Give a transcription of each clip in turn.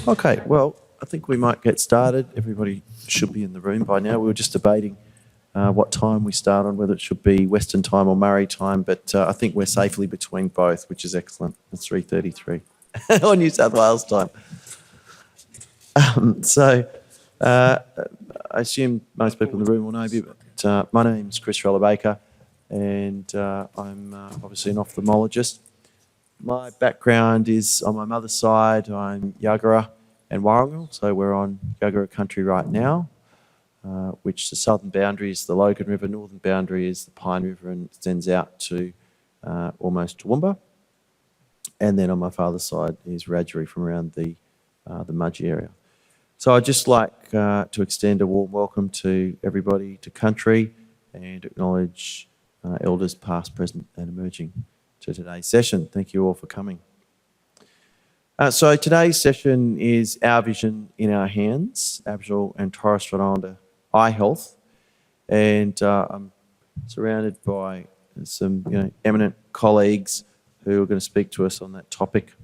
Okay, well, I think we might get started. Everybody should be in the room by now. We were just debating what time we start on, whether it should be Western time or Murray time, but I think we're safely between both, which is excellent. It's 3:33 or New South Wales time. I assume most people in the room will know me, but my name's Chris Baker, and I'm obviously an ophthalmologist. My background is on my mother's side. I'm Yagara and Warrangal, so we're on Yagara country right now, which the southern boundary is the Logan River, northern boundary is the Pine River, and extends out to almost Toowoomba. And then on my father's side is Wiradjuri from around the Mudgee area. So I'd just like to extend a warm welcome to everybody to country and acknowledge elders past, present and emerging to today's session. Thank you all for coming. So today's session is Our Vision in Our Hands, Aboriginal and Torres Strait Islander eye health. And I'm surrounded by some eminent colleagues who are going to speak to us on that topic.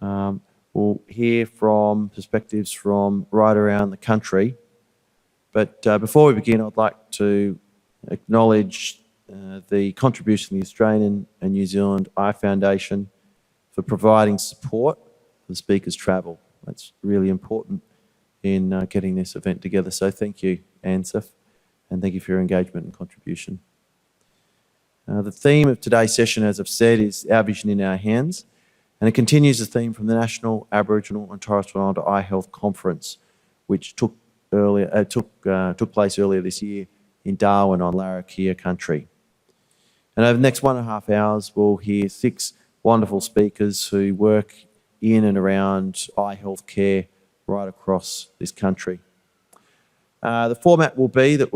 We'll hear from perspectives from right around the country. But before we begin, I'd like to acknowledge the contribution of the Australian and New Zealand Eye Foundation for providing support for the speaker's travel. That's really important in getting this event together. So thank you, ANSF, and thank you for your engagement and contribution. The theme of today's session, as I've said, is Our Vision in Our Hands, and it continues the theme from the National Aboriginal and Torres Strait Islander Eye Health Conference, which took place earlier this year in Darwin on Larrakia country. And over the next 1.5 hours, we'll hear 6 wonderful speakers who work in and around eye health care right across this country. The format will be that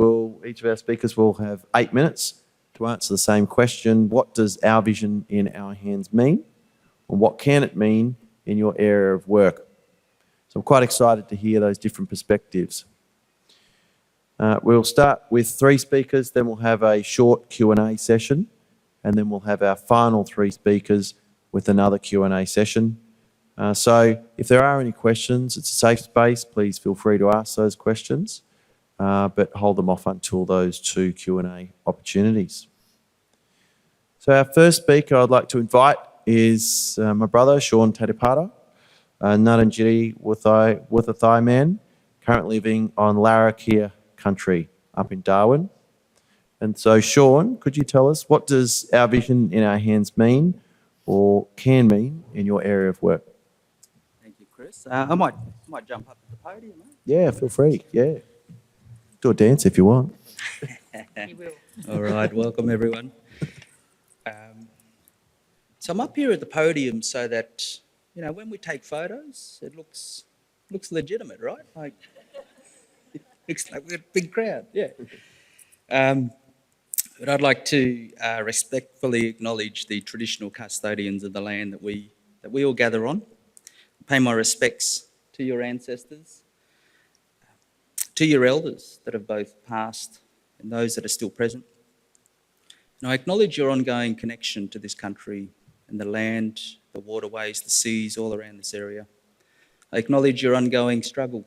each of our speakers will have 8 minutes to answer the same question: what does our vision in our hands mean? And what can it mean in your area of work? So I'm quite excited to hear those different perspectives. We'll start with 3 speakers, then we'll have a short Q&A session, and then we'll have our final 3 speakers with another Q&A session. So if there are any questions, it's a safe space. Please feel free to ask those questions, but hold them off until those 2 Q&A opportunities. So our first speaker I'd like to invite is my brother, Sean Tatipata, Ngarrindjeri Wuthathai man, currently living on Larrakia country up in Darwin. And so, Sean, could you tell us, what does our vision in our hands mean or can mean in your area of work? Thank you, Chris. I might jump up to the podium, mate. Yeah, feel free. Yeah. Do a dance if you want. You will. All right, welcome everyone. So I'm up here at the podium so that, when we take photos, it looks legitimate, right? Like, it looks like we're a big crowd, yeah. But I'd like to respectfully acknowledge the traditional custodians of the land that we all gather on. Pay my respects to your ancestors, to your elders that have both passed and those that are still present. And I acknowledge your ongoing connection to this country and the land, the waterways, the seas all around this area. I acknowledge your ongoing struggle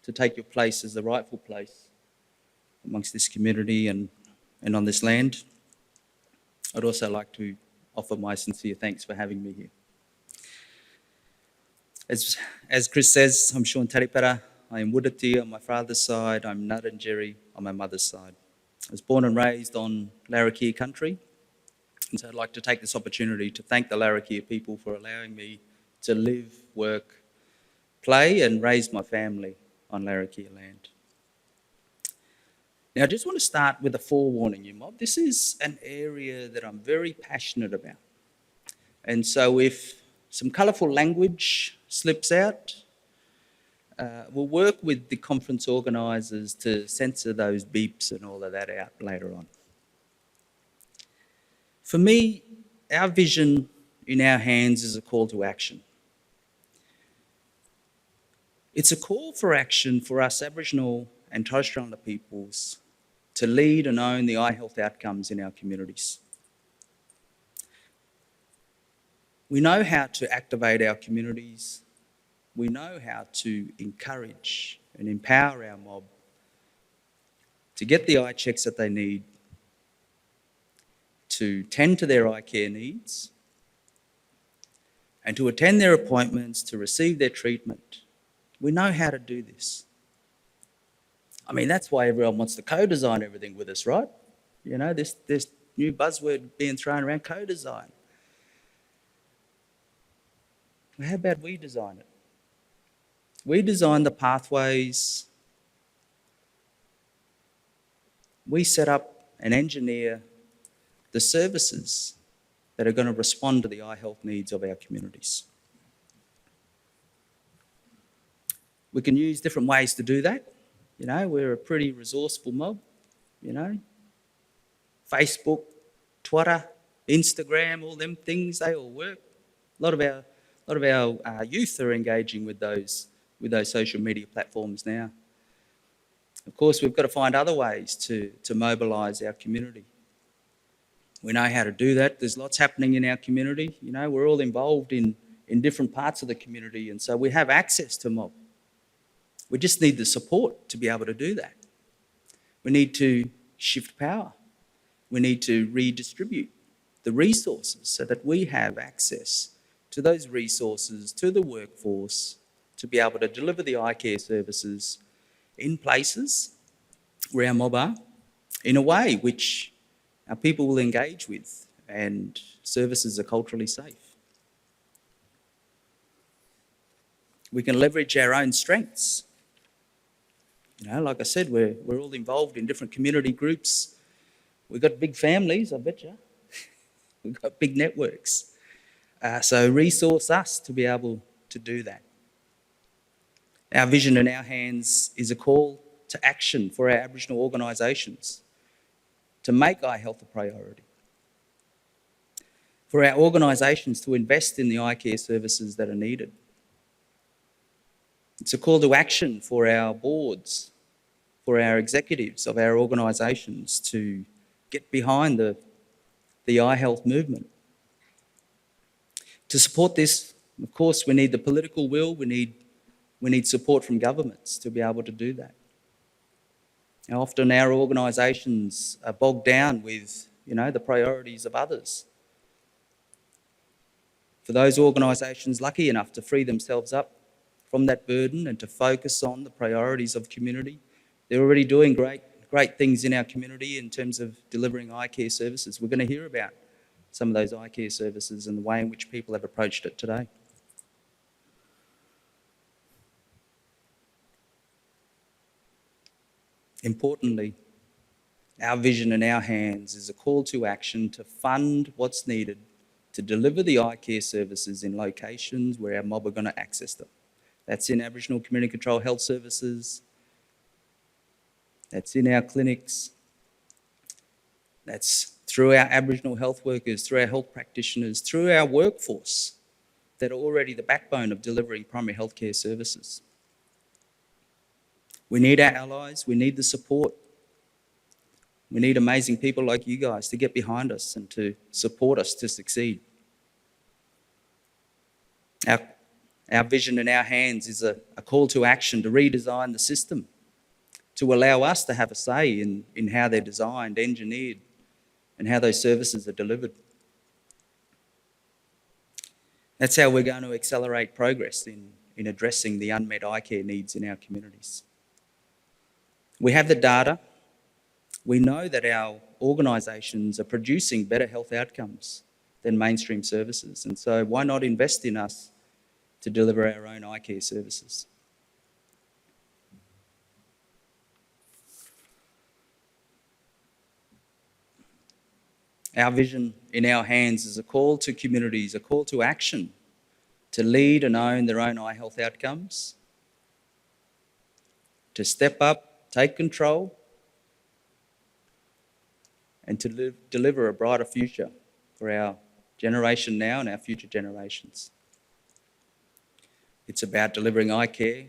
to take your place as the rightful place amongst this community and on this land. I'd also like to offer my sincere thanks for having me here. As Chris says, I'm Sean Tatipata. I am Wiradjuri on my father's side. I'm Ngarrindjeri on my mother's side. I was born and raised on Larrakia country. And so I'd like to take this opportunity to thank the Larrakia people for allowing me to live, work, play and raise my family on Larrakia land. Now, I just want to start with a forewarning, you mob. This is an area that I'm very passionate about. And so if some colourful language slips out, we'll work with the conference organisers to censor those beeps and all of that out later on. For me, our vision in our hands is a call to action. It's a call for action for us Aboriginal and Torres Strait Islander peoples to lead and own the eye health outcomes in our communities. We know how to activate our communities We know how to encourage and empower our mob to get the eye checks that they need, to tend to their eye care needs, and to attend their appointments, to receive their treatment. We know how to do this. I mean, that's why everyone wants to co-design everything with us, right? You know, this new buzzword being thrown around, co-design. Well, how about we design it? We design the pathways. We set up and engineer the services that are going to respond to the eye health needs of our communities. We can use different ways to do that. You know, we're a pretty resourceful mob, you know. Facebook, Twitter, Instagram, all them things, they all work. A lot of our youth are engaging with those social media platforms now. Of course, we've got to find other ways to mobilise our community. We know how to do that. There's lots happening in our community. You know, we're all involved in different parts of the community, and so we have access to mob. We just need the support to be able to do that. We need to shift power. We need to redistribute the resources so that we have access to those resources, to the workforce, to be able to deliver the eye care services in places where our mob are, in a way which our people will engage with and services are culturally safe. We can leverage our own strengths. You know, like I said, we're all involved in different community groups. We've got big families, I bet you. We've got big networks. So resource us to be able to do that. Our vision in our hands is a call to action for our Aboriginal organisations to make eye health a priority. For our organisations to invest in the eye care services that are needed. It's a call to action for our boards, for our executives of our organisations to get behind the eye health movement. To support this, of course, we need the political will, we need support from governments to be able to do that. Now, often our organisations are bogged down with, you know, the priorities of others. For those organisations lucky enough to free themselves up from that burden and to focus on the priorities of community, they're already doing great things in our community in terms of delivering eye care services. We're going to hear about some of those eye care services and the way in which people have approached it today. Importantly, our vision in our hands is a call to action to fund what's needed to deliver the eye care services in locations where our mob are going to access them. That's in Aboriginal Community Control Health Services, that's in our clinics, that's through our Aboriginal health workers, through our health practitioners, through our workforce that are already the backbone of delivering primary health care services. We need our allies, we need the support. We need amazing people like you guys to get behind us and to support us to succeed. Our vision in our hands is a call to action to redesign the system, to allow us to have a say in how they're designed, engineered, and how those services are delivered. That's how we're going to accelerate progress in addressing the unmet eye care needs in our communities. We have the data. We know that our organisations are producing better health outcomes than mainstream services, and so why not invest in us to deliver our own eye care services? Our vision in our hands is a call to communities, a call to action to lead and own their own eye health outcomes, to step up, take control, and to deliver a brighter future for our generation now and our future generations. It's about delivering eye care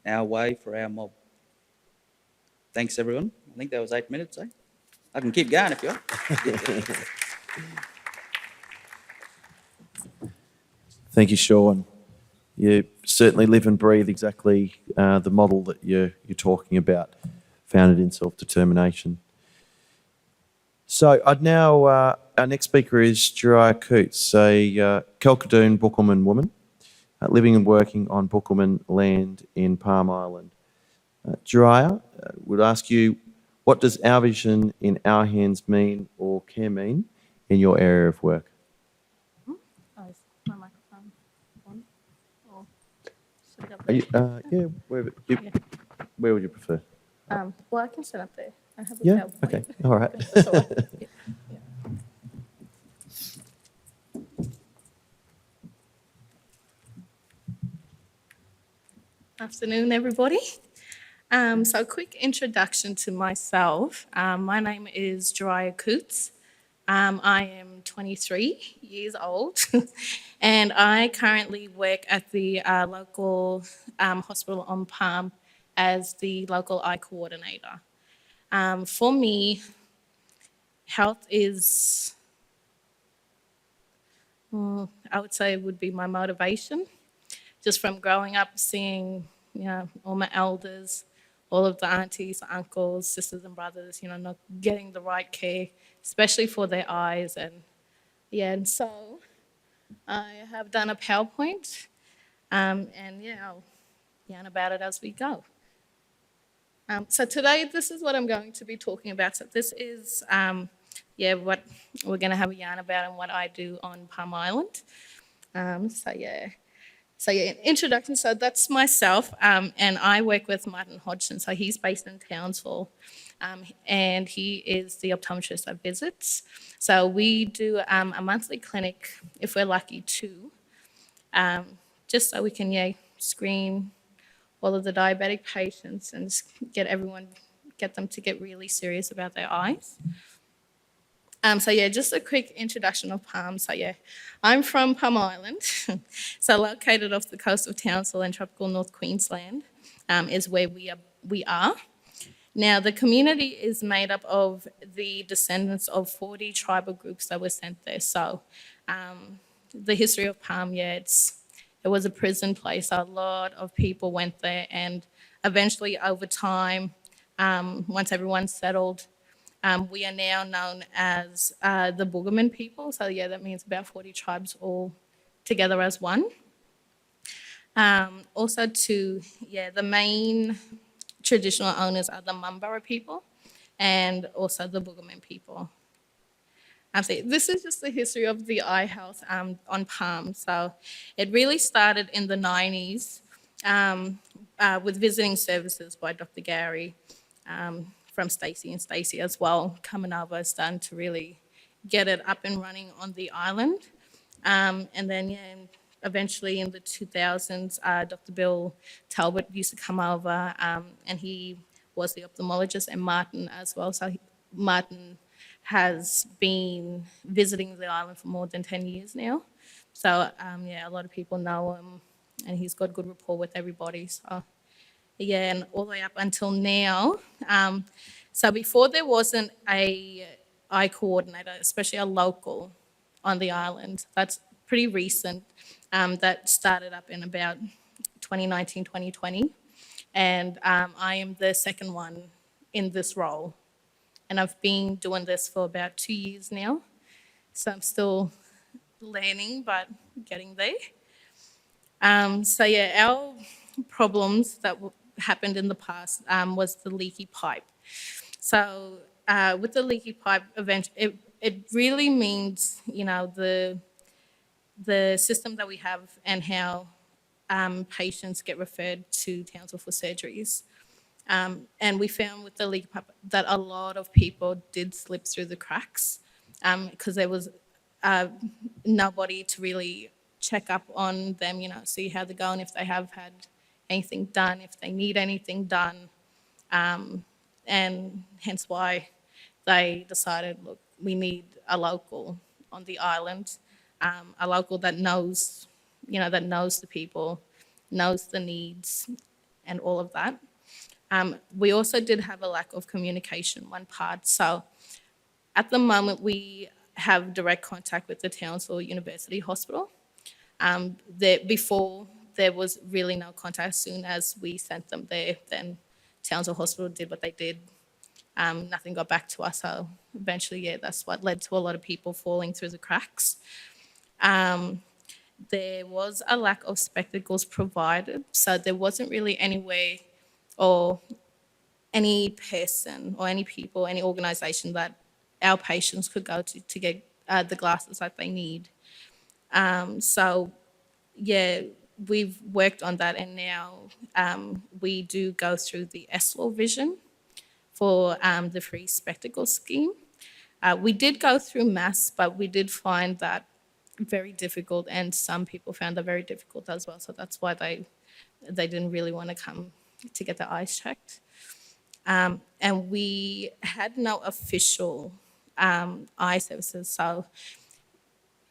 our way for our mob. Thanks, everyone. I think that was 8 minutes, eh? I can keep going if you want. Thank you, Sean. you certainly live and breathe exactly the model that you're talking about, founded in self-determination. So I'd now, our next speaker is Jariah Coots, a Kelkadoon Bookleman woman living and working on Bookleman land in Palm Island. Jariah, would ask you, what does our vision in our hands mean or can mean in your area of work? Oh, is my microphone on? Or should it up Are there? you, where would you prefer? Well, I can sit up there. I have a Yeah, PowerPoint. okay, all right. That's all right. Yeah, yeah. Afternoon, everybody. So a quick introduction to myself. My name is Jariah Coots. I am 23 years old, and I currently work at the local hospital on Palm as the local eye coordinator. For me, health is, I would say, would be my motivation. Just from growing up, seeing, all my elders, all of the aunties, uncles, sisters, and brothers, not getting the right care, especially for their eyes, and so I have done a PowerPoint, and I'll yarn about it as we go. So today, this is what I'm going to be talking about. So this is, what we're going to have a yarn about and what I do on Palm Island. Introduction. So that's myself, and I work with Martin Hodgson. So he's based in Townsville, and he is the optometrist that visits. So we do a monthly clinic, if we're lucky to, just so we can screen all of the diabetic patients and just get them to get really serious about their eyes. Just a quick introduction of Palm. I'm from Palm Island, so located off the coast of Townsville in tropical North Queensland is where we are. Now, the community is made up of the descendants of 40 tribal groups that were sent there. So the history of Palm, it was a prison place. A lot of people went there, and eventually over time, once everyone settled, we are now known as the Boogerman people. So that means about 40 tribes all together as one. The main traditional owners are the Mumbara people and also the Boogerman people. This is just the history of the eye health on Palm. So it really started in the 90s with visiting services by Dr. Gary from Stacey and Stacey as well, coming over, starting to really get it up and running on the island. Eventually in the 2000s, Dr. Bill Talbot used to come over, and he was the ophthalmologist, and Martin as well. So Martin has been visiting the island for more than 10 years now. So a lot of people know him, and he's got good rapport with everybody. So and all the way up until now. So before there wasn't a eye coordinator, especially a local on the island. That's pretty recent. That started up in about 2019, 2020. And I am the second one in this role. And I've been doing this for about 2 years now. So I'm still learning, but getting there. Our problems that happened in the past was the leaky pipe. So with the leaky pipe event, it really means, the system that we have and how patients get referred to Townsville for surgeries. And we found with the leaky pipe that a lot of people did slip through the cracks because there was nobody to really check up on them, see how they're going, if they have had anything done, if they need anything done. And hence why they decided, look, we need a local on the island, a local that knows, that knows the people, knows the needs and all of that. We also did have a lack of communication, one part. So at the moment, we have direct contact with the Townsville University Hospital. Before there was really no contact. As soon as we sent them there, then Townsville Hospital did what they did. Nothing got back to us. So eventually, yeah, that's what led to a lot of people falling through the cracks. There was a lack of spectacles provided, so there wasn't really any way or any person or any people, any organisation that our patients could go to get the glasses that they need. So, yeah, we've worked on that, and now we do go through the S26 Vision for the free spectacle scheme. We did go through maths, but we did find that very difficult, and some people found that very difficult as well. So that's why they didn't really want to come to get their eyes checked. And we had no official eye services, so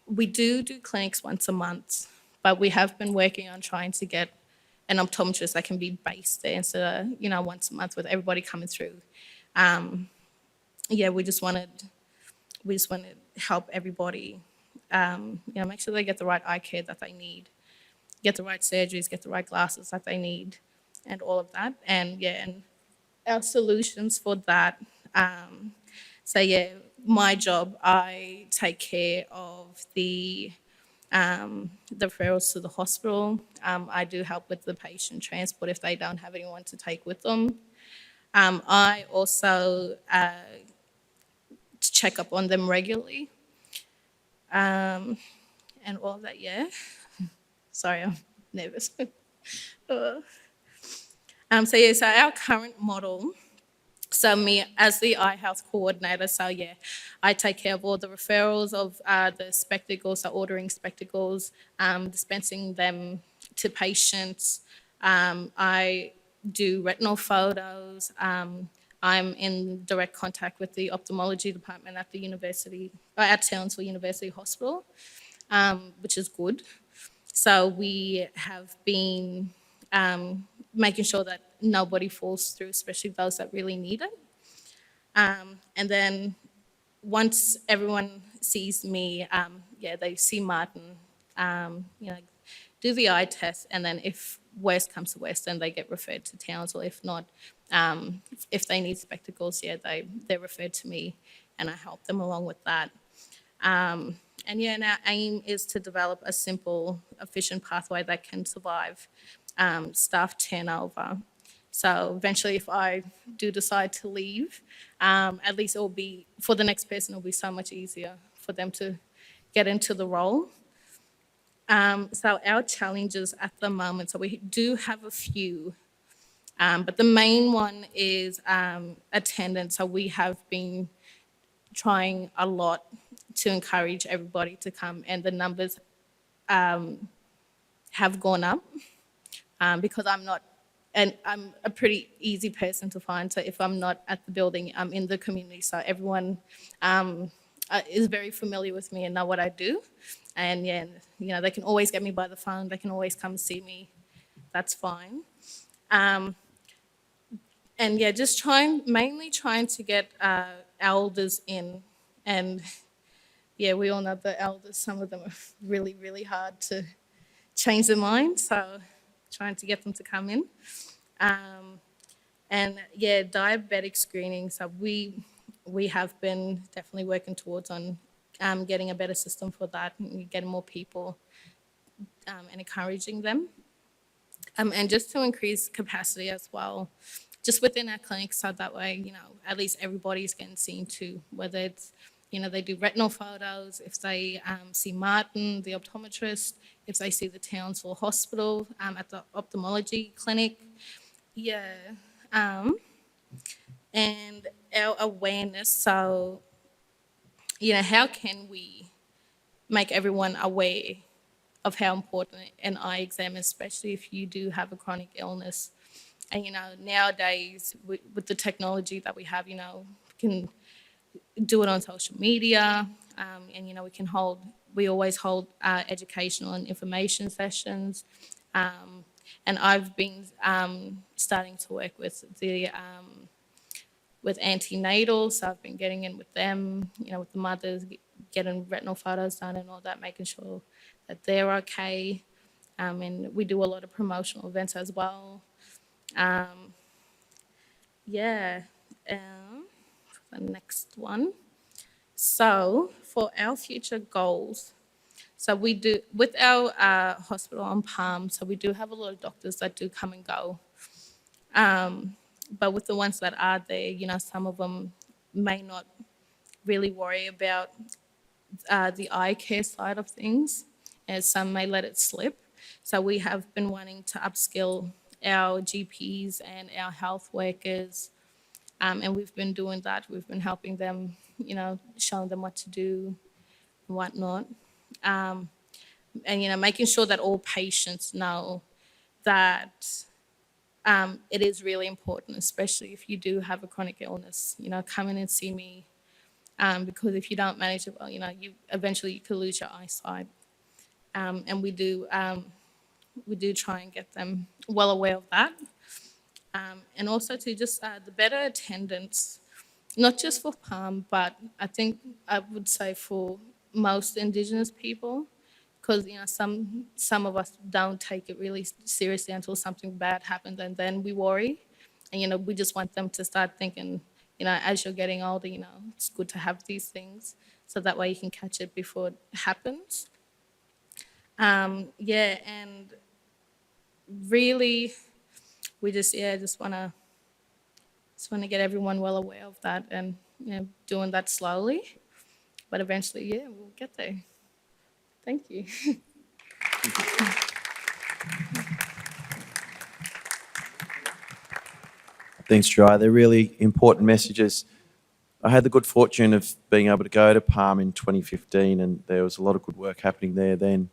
we do clinics once a month, but we have been working on trying to get an optometrist that can be based there instead of, once a month with everybody coming through. Yeah, we just wanted to help everybody, make sure they get the right eye care that they need, get the right surgeries, get the right glasses that they need, and all of that. And yeah, and our solutions for that. So yeah, my job, I take care of the referrals to the hospital. I do help with the patient transport if they don't have anyone to take with them. I also check up on them regularly, and all of that. Yeah. Sorry, I'm nervous. So our current model. So me as the eye health coordinator, so yeah, I take care of all the referrals of the spectacles, so ordering spectacles, dispensing them to patients. I do retinal photos. I'm in direct contact with the ophthalmology department at the university, at Townsville University Hospital, which is good. So we have been making sure that nobody falls through, especially those that really need it. And then once everyone sees me, they see Martin, do the eye test, and then if worst comes to worst, then they get referred to Townsville. If not, if they need spectacles, they're referred to me, and I help them along with that. And our aim is to develop a simple, efficient pathway that can survive staff turnover. So eventually, if I do decide to leave, at least it will be, for the next person, it will be so much easier for them to get into the role. So our challenges at the moment, so we do have a few, but the main one is attendance. So we have been trying a lot to encourage everybody to come, and the numbers have gone up because I'm a pretty easy person to find. So if I'm not at the building, I'm in the community. So everyone is very familiar with me and know what I do. And they can always get me by the phone. They can always come see me. That's fine. Just mainly trying to get elders in. And we all know the elders, some of them are really, really hard to change their mind. So trying to get them to come in. Diabetic screening. So we have been definitely working towards on getting a better system for that and getting more people and encouraging them. And just to increase capacity as well, just within our clinic, so that way, at least everybody's getting seen too, whether it's, they do retinal photos, if they see Martin, the optometrist, if they see the Townsville Hospital at the ophthalmology clinic. Yeah. And our awareness, so, how can we make everyone aware of how important an eye exam is, especially if you do have a chronic illness. And, nowadays, with the technology that we have, we can do it on social media, and, we always hold educational and information sessions. And I've been starting to work with with antenatal, so I've been getting in with them, with the mothers, getting retinal photos done and all that, making sure that they're okay. And we do a lot of promotional events as well. Um, yeah. The next one. So for our future goals, so we do, with our hospital on Palm, so we do have a lot of doctors that do come and go. But with the ones that are there, some of them may not really worry about the eye care side of things, as some may let it slip. So we have been wanting to upskill our GPs and our health workers, and we've been doing that. We've been helping them, showing them what to do and whatnot, and making sure that all patients know that it is really important, especially if you do have a chronic illness. Come in and see me, because if you don't manage it well, you eventually you could lose your eyesight. And we do try and get them well aware of that, and also to just the better attendance, not just for Palm, but I think I would say for most Indigenous people, because some of us don't take it really seriously until something bad happens, and then we worry, and we just want them to start thinking, as you're getting older, it's good to have these things, so that way you can catch it before it happens. Yeah, and really, we just want to get everyone well aware of that, and doing that slowly, but eventually, yeah, we'll get there. Thank you. Thanks, Jai. They're really important messages. I had the good fortune of being able to go to Palm in 2015, and there was a lot of good work happening there then.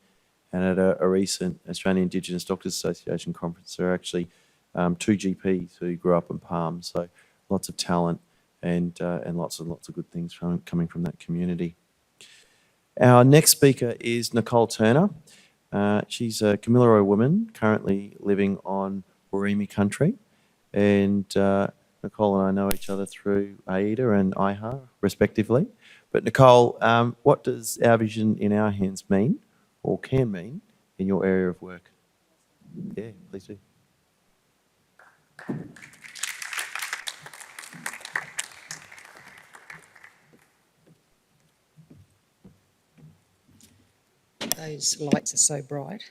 And at a recent Australian Indigenous Doctors Association conference, there are actually 2 GPs who grew up in Palm, so lots of talent and lots and lots of good things coming from that community. Our next speaker is Nicole Turner. She's a Kamilaroi woman currently living on Warimi country, and Nicole and I know each other through AIDA and IHA, respectively. But Nicole, what does Our Vision in Our Hands mean, or can mean, in your area of work? Yeah, please do. Those lights are so bright.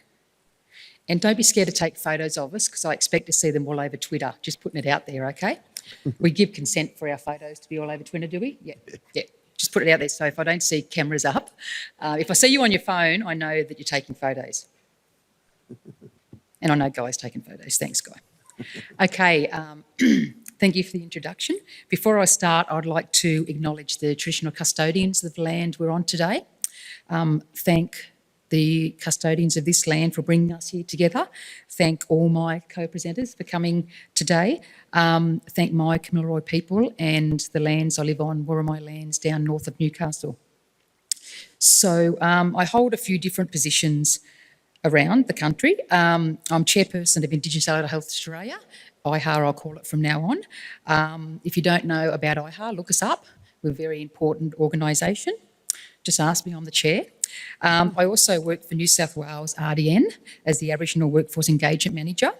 And don't be scared to take photos of us, because I expect to see them all over Twitter. Just putting it out there, okay? We give consent for our photos to be all over Twitter, do we? Yeah, yeah. Just put it out there, so if I don't see cameras up, if I see you on your phone, I know that you're taking photos. And I know Guy's taking photos. Thanks, Guy. Okay, thank you for the introduction. Before I start, I'd like to acknowledge the traditional custodians of the land we're on today. Thank the custodians of this land for bringing us here together. Thank all my co-presenters for coming today. Thank my Kamilaroi people and the lands I live on, Worimi lands down north of Newcastle. So I hold a few different positions around the country. I'm chairperson of Indigenous Allied Health Australia, IHA I'll call it from now on. If you don't know about IHA, look us up. We're a very important organisation. Just ask me, I'm the chair. I also work for New South Wales RDN as the Aboriginal Workforce Engagement Manager.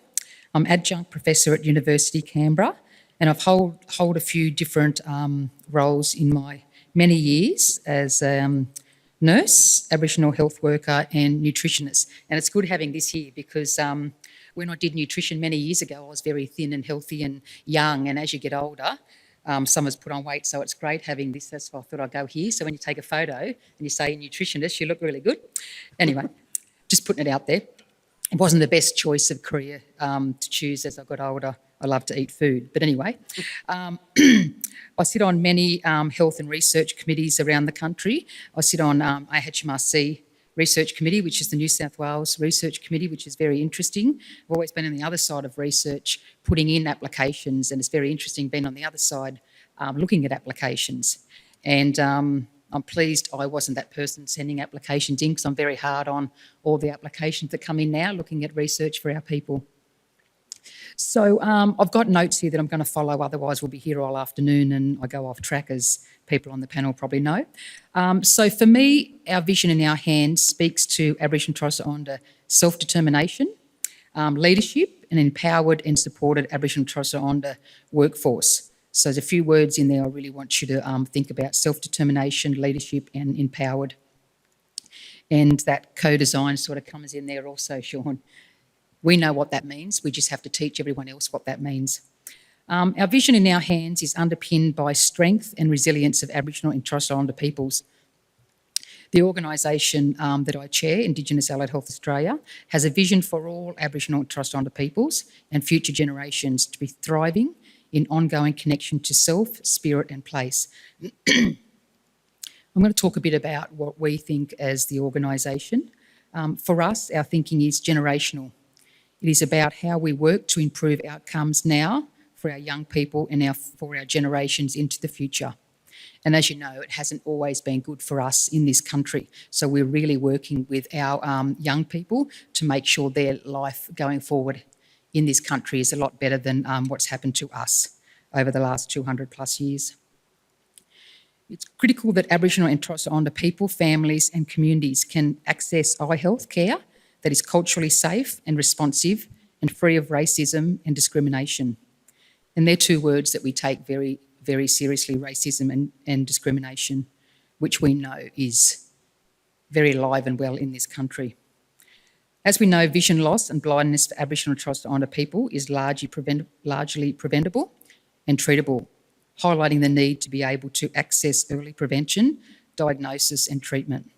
I'm adjunct professor at University Canberra, and I've hold a few different roles in my many years as nurse, Aboriginal health worker and nutritionist. And it's good having this here because when I did nutrition many years ago, I was very thin and healthy and young, and as you get older, someone's put on weight, so it's great having this. That's why I thought I'd go here. So when you take a photo and you say nutritionist, you look really good. Anyway, just putting it out there. It wasn't the best choice of career to choose as I got older. I love to eat food. But anyway, I sit on many health and research committees around the country. I sit on AHMRC Research Committee, which is the New South Wales Research Committee, which is very interesting. I've always been on the other side of research, putting in applications, and it's very interesting being on the other side, looking at applications. And I'm pleased I wasn't that person sending applications in, because I'm very hard on all the applications that come in now, looking at research for our people. So I've got notes here that I'm going to follow, otherwise we'll be here all afternoon and I go off track, as people on the panel probably know. So for me, our vision in our hands speaks to Aboriginal and Torres Strait Islander self-determination, leadership, and empowered and supported Aboriginal and Torres Strait Islander workforce. So there's a few words in there I really want you to think about: self-determination, leadership, and empowered. And that co-design sort of comes in there also, Sean. We know what that means. We just have to teach everyone else what that means. Our vision in our hands is underpinned by strength and resilience of Aboriginal and Torres Strait Islander peoples. The organisation that I chair, Indigenous Allied Health Australia, has a vision for all Aboriginal and Torres Strait Islander peoples and future generations to be thriving in ongoing connection to self, spirit and place. I'm going to talk a bit about what we think as the organisation. For us, our thinking is generational. It is about how we work to improve outcomes now for our young people and for our generations into the future. And as you know, it hasn't always been good for us in this country. So we're really working with our young people to make sure their life going forward in this country is a lot better than what's happened to us over the last 200 plus years. It's critical that Aboriginal and Torres Strait Islander people, families and communities can access eye health care that is culturally safe and responsive and free of racism and discrimination. And they're two words that we take very, very seriously: racism and discrimination, which we know is very alive and well in this country. As we know, vision loss and blindness for Aboriginal and Torres Strait Islander people is largely preventable and treatable, highlighting the need to be able to access early prevention, diagnosis and treatment.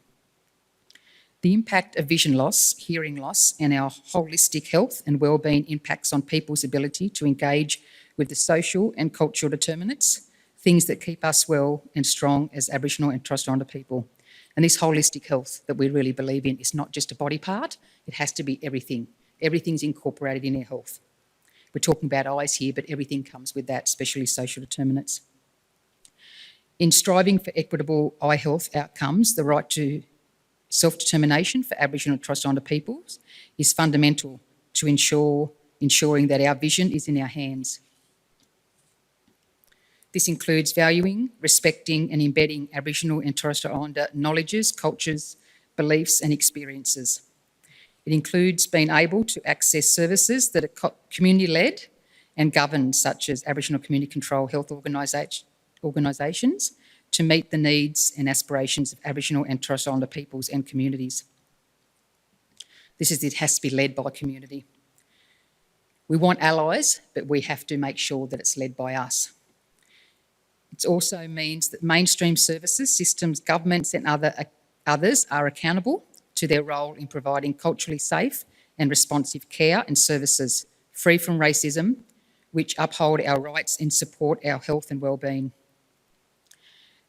The impact of vision loss, hearing loss and our holistic health and wellbeing impacts on people's ability to engage with the social and cultural determinants, things that keep us well and strong as Aboriginal and Torres Strait Islander people. And this holistic health that we really believe in is not just a body part, it has to be everything. Everything's incorporated in our health. We're talking about eyes here, but everything comes with that, especially social determinants. In striving for equitable eye health outcomes, the right to self-determination for Aboriginal and Torres Strait Islander peoples is fundamental to ensuring that our vision is in our hands. This includes valuing, respecting and embedding Aboriginal and Torres Strait Islander knowledges, cultures, beliefs and experiences. It includes being able to access services that are community-led and governed, such as Aboriginal Community Control Health organisations, to meet the needs and aspirations of Aboriginal and Torres Strait Islander peoples and communities. It has to be led by community. We want allies, but we have to make sure that it's led by us. It also means that mainstream services, systems, governments and others are accountable to their role in providing culturally safe and responsive care and services free from racism, which uphold our rights and support our health and wellbeing.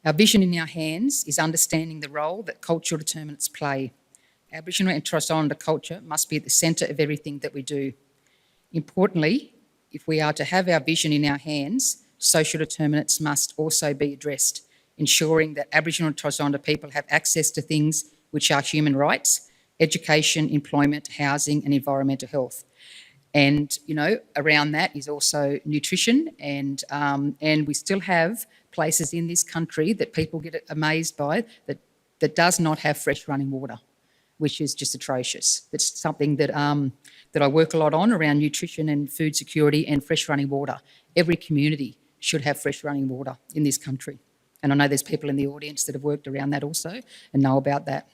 Our vision in our hands is understanding the role that cultural determinants play. Aboriginal and Torres Strait Islander culture must be at the centre of everything that we do. Importantly, if we are to have our vision in our hands, social determinants must also be addressed, ensuring that Aboriginal and Torres Strait Islander people have access to things which are human rights: education, employment, housing and environmental health. And, you know, around that is also nutrition, and we still have places in this country that people get amazed by that does not have fresh running water, which is just atrocious. That's something that I work a lot on, around nutrition and food security and fresh running water. Every community should have fresh running water in this country. And I know there's people in the audience that have worked around that also and know about that.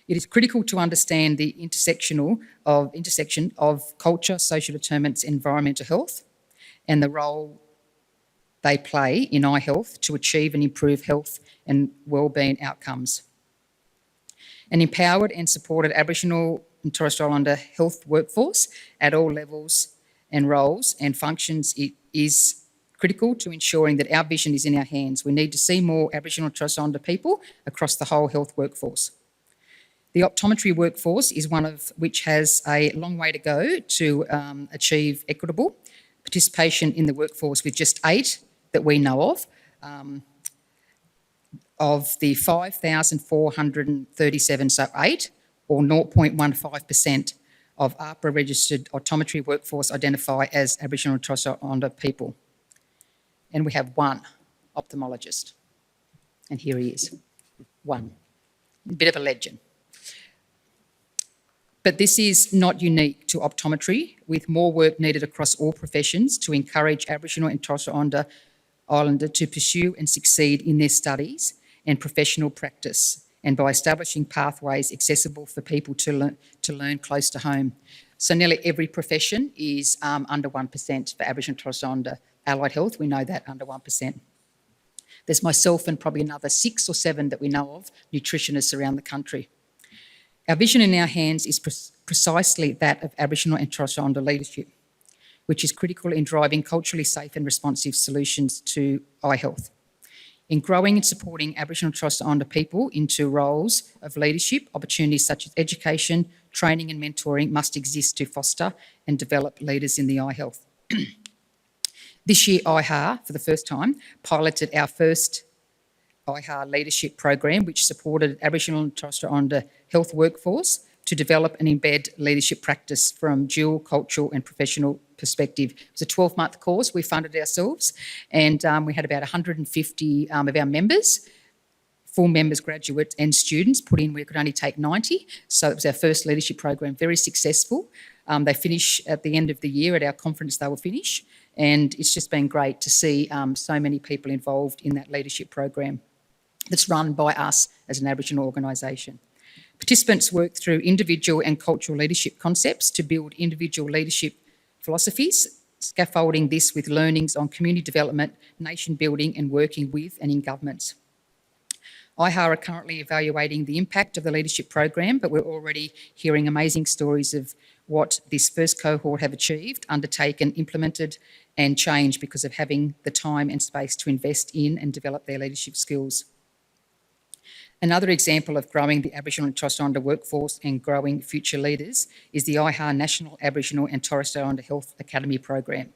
It is critical to understand the intersection of culture, social determinants, environmental health, and the role they play in eye health to achieve and improve health and wellbeing outcomes. An empowered and supported Aboriginal and Torres Strait Islander health workforce at all levels and roles and functions is critical to ensuring that our vision is in our hands. We need to see more Aboriginal and Torres Strait Islander people across the whole health workforce. The optometry workforce is one of which has a long way to go to achieve equitable participation in the workforce, with just 8 that we know of the 5,437, so 8 or 0.15% of APRA-registered optometry workforce identify as Aboriginal and Torres Strait Islander people. And we have one ophthalmologist. And here he is, one. A bit of a legend. But this is not unique to optometry, with more work needed across all professions to encourage Aboriginal and Torres Strait Islander to pursue and succeed in their studies and professional practice, and by establishing pathways accessible for people to learn close to home. So nearly every profession is under 1% for Aboriginal and Torres Strait Islander. Allied health, we know that, under 1%. There's myself and probably another 6 or 7 that we know of, nutritionists around the country. Our vision in our hands is precisely that of Aboriginal and Torres Strait Islander leadership, which is critical in driving culturally safe and responsive solutions to eye health. In growing and supporting Aboriginal and Torres Strait Islander people into roles of leadership, opportunities such as education, training and mentoring must exist to foster and develop leaders in the eye health. This year, IHA, for the first time, piloted our first IHA leadership program, which supported Aboriginal and Torres Strait Islander health workforce to develop and embed leadership practice from dual cultural and professional perspective. It was a 12-month course we funded ourselves, and we had about 150 of our members, full members, graduates and students put in. We could only take 90, so it was our first leadership program, very successful. They finish at the end of the year. At our conference they will finish, and it's just been great to see so many people involved in that leadership program that's run by us as an Aboriginal organisation. Participants work through individual and cultural leadership concepts to build individual leadership philosophies, scaffolding this with learnings on community development, nation building and working with and in governments. IHA are currently evaluating the impact of the leadership program, but we're already hearing amazing stories of what this first cohort have achieved, undertaken, implemented and changed because of having the time and space to invest in and develop their leadership skills. Another example of growing the Aboriginal and Torres Strait Islander workforce and growing future leaders is the IHA National Aboriginal and Torres Strait Islander Health Academy program.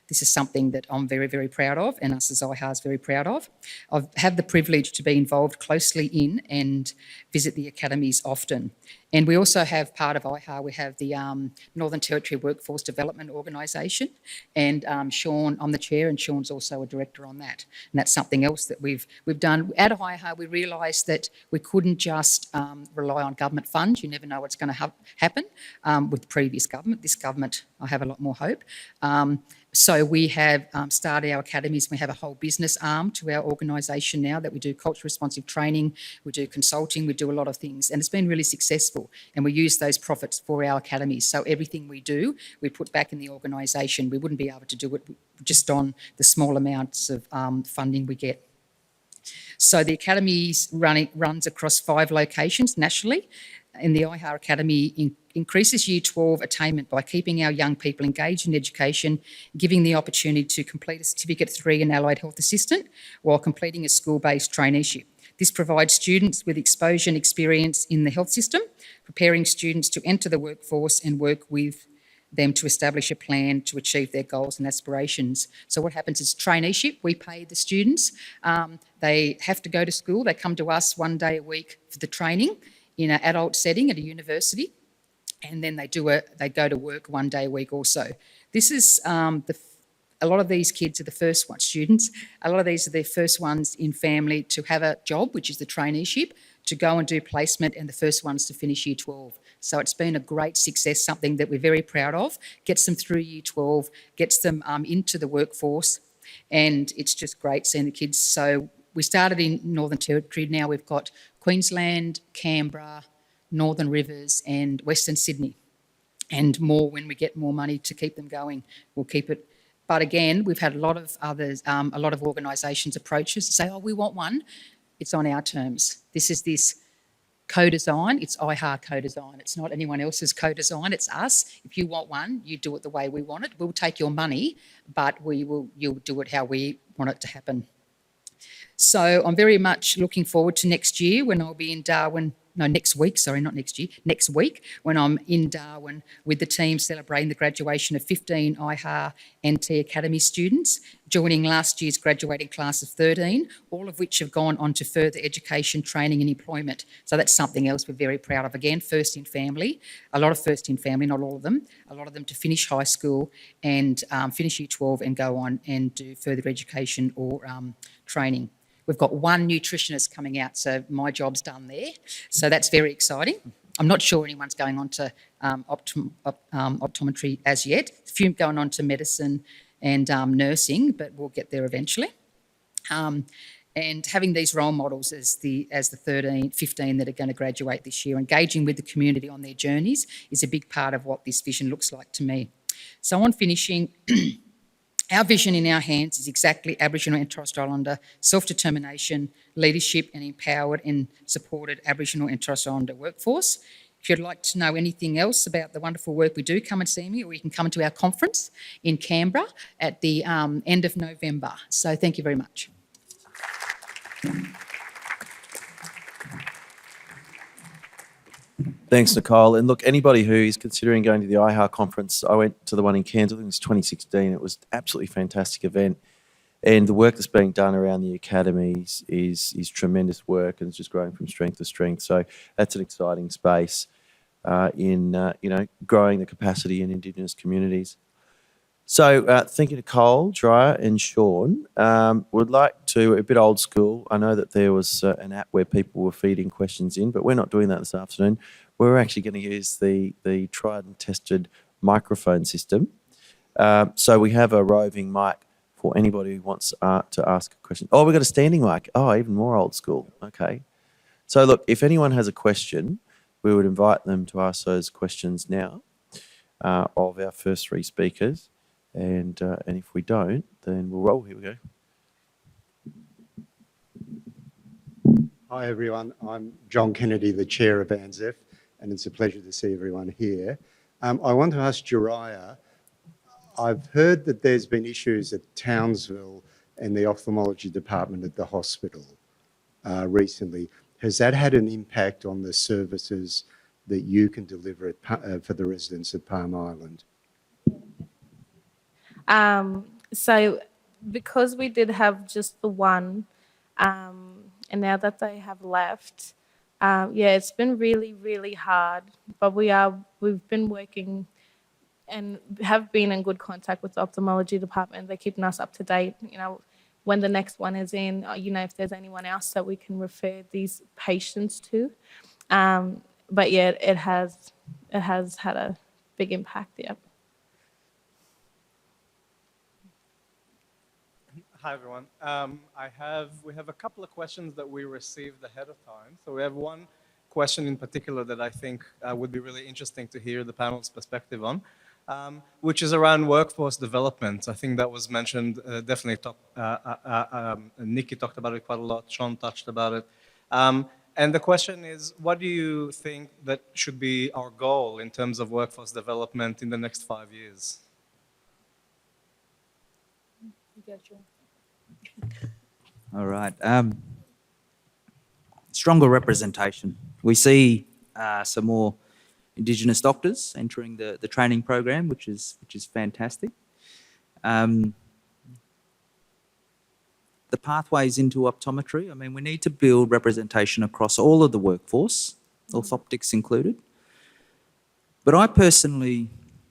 This is something that I'm very, very proud of, and us as IHA is very proud of. I've had the privilege to be involved closely in and visit the academies often. And we also have part of IHA, we have the Northern Territory Workforce Development Organisation, and Sean, I'm the chair, and Sean's also a director on that. And that's something else that we've done. Out of IHA, we realised that we couldn't just rely on government funds. You never know what's going to happen with the previous government. This government, I have a lot more hope. So we have started our academies. We have a whole business arm to our organisation now that we do culture responsive training, we do consulting, we do a lot of things, and it's been really successful. And we use those profits for our academies. So everything we do, we put back in the organisation. We wouldn't be able to do it just on the small amounts of funding we get. So the academies runs across 5 locations nationally. And the IHA Academy increases Year 12 attainment by keeping our young people engaged in education, giving the opportunity to complete a Certificate 3 in Allied Health Assistant while completing a school-based traineeship. This provides students with exposure and experience in the health system, preparing students to enter the workforce and work with them to establish a plan to achieve their goals and aspirations. So what happens is traineeship, we pay the students. They have to go to school. They come to us 1 day a week for the training in an adult setting at a university, and then they go to work 1 day a week also. This is a lot of these kids are the first students. A lot of these are the first ones in family to have a job, which is the traineeship, to go and do placement, and the first ones to finish Year 12. So it's been a great success, something that we're very proud of. Gets them through Year 12, gets them into the workforce, and it's just great seeing the kids. So we started in Northern Territory. Now we've got Queensland, Canberra, Northern Rivers and Western Sydney, and more when we get more money to keep them going. We'll keep it. But again, we've had a lot of others, a lot of organisations approach us to say, oh, we want one. It's on our terms. This is this co-design. It's IHA co-design. It's not anyone else's co-design. It's us. If you want one, you do it the way we want it. We'll take your money, but you'll do it how we want it to happen. So I'm very much looking forward to next year when I'll be in Darwin next week, sorry, not next year, next week, when I'm in Darwin with the team celebrating the graduation of 15 IHA NT Academy students, joining last year's graduating class of 13, all of which have gone on to further education, training and employment. So that's something else we're very proud of. Again, first in family, a lot of first in family, not all of them, a lot of them to finish high school and finish year 12 and go on and do further education or training. We've got one nutritionist coming out, so my job's done there. So that's very exciting. I'm not sure anyone's going on to optometry as yet. A few going on to medicine and nursing, but we'll get there eventually. And having these role models as the 15 that are going to graduate this year, engaging with the community on their journeys is a big part of what this vision looks like to me. So on finishing, our vision in our hands is exactly Aboriginal and Torres Strait Islander self-determination, leadership and empowered and supported Aboriginal and Torres Strait Islander workforce. If you'd like to know anything else about the wonderful work we do, come and see me, or you can come to our conference in Canberra at the end of November. So thank you very much. Thanks, Nicole. And look, anybody who is considering going to the IHA conference, I went to the one in Cairns, I think it was 2016. It was an absolutely fantastic event. And the work that's being done around the academies is tremendous work, and it's just growing from strength to strength. So that's an exciting space in growing the capacity in Indigenous communities. So thank you, Nicole, Dreyer and Sean. Would like to, a bit old school, I know that there was an app where people were feeding questions in, but we're not doing that this afternoon. We're actually going to use the tried and tested microphone system. So we have a roving mic for anybody who wants to ask a question. Oh, we've got a standing mic. Oh, even more old school. Okay. So look, if anyone has a question, we would invite them to ask those questions now of our first three speakers. And if we don't, then we'll roll. Here we go. Hi, everyone. I'm John Kennedy, the chair of ANZF, and it's a pleasure to see everyone here. I want to ask Jariah, I've heard that there's been issues at Townsville and the ophthalmology department at the hospital recently. Has that had an impact on the services that you can deliver for the residents at Palm Island? So because we did have just the one, and now that they have left, it's been really, really hard. But we've been working and have been in good contact with the ophthalmology department. They're keeping us up to date, when the next one is in, if there's anyone else that we can refer these patients to. But yeah, it has had a big impact, yeah. Hi, everyone. We have a couple of questions that we received ahead of time. So we have one question in particular that I think would be really interesting to hear the panel's perspective on, which is around workforce development. I think that was mentioned, definitely Nikki talked about it quite a lot, Sean touched about it. And the question is, what do you think that should be our goal in terms of workforce development in the next 5 years? All right. Stronger representation. We see some more Indigenous doctors entering the training program, which is fantastic. The pathways into optometry. I mean, we need to build representation across all of the workforce, orthoptics included. But I personally,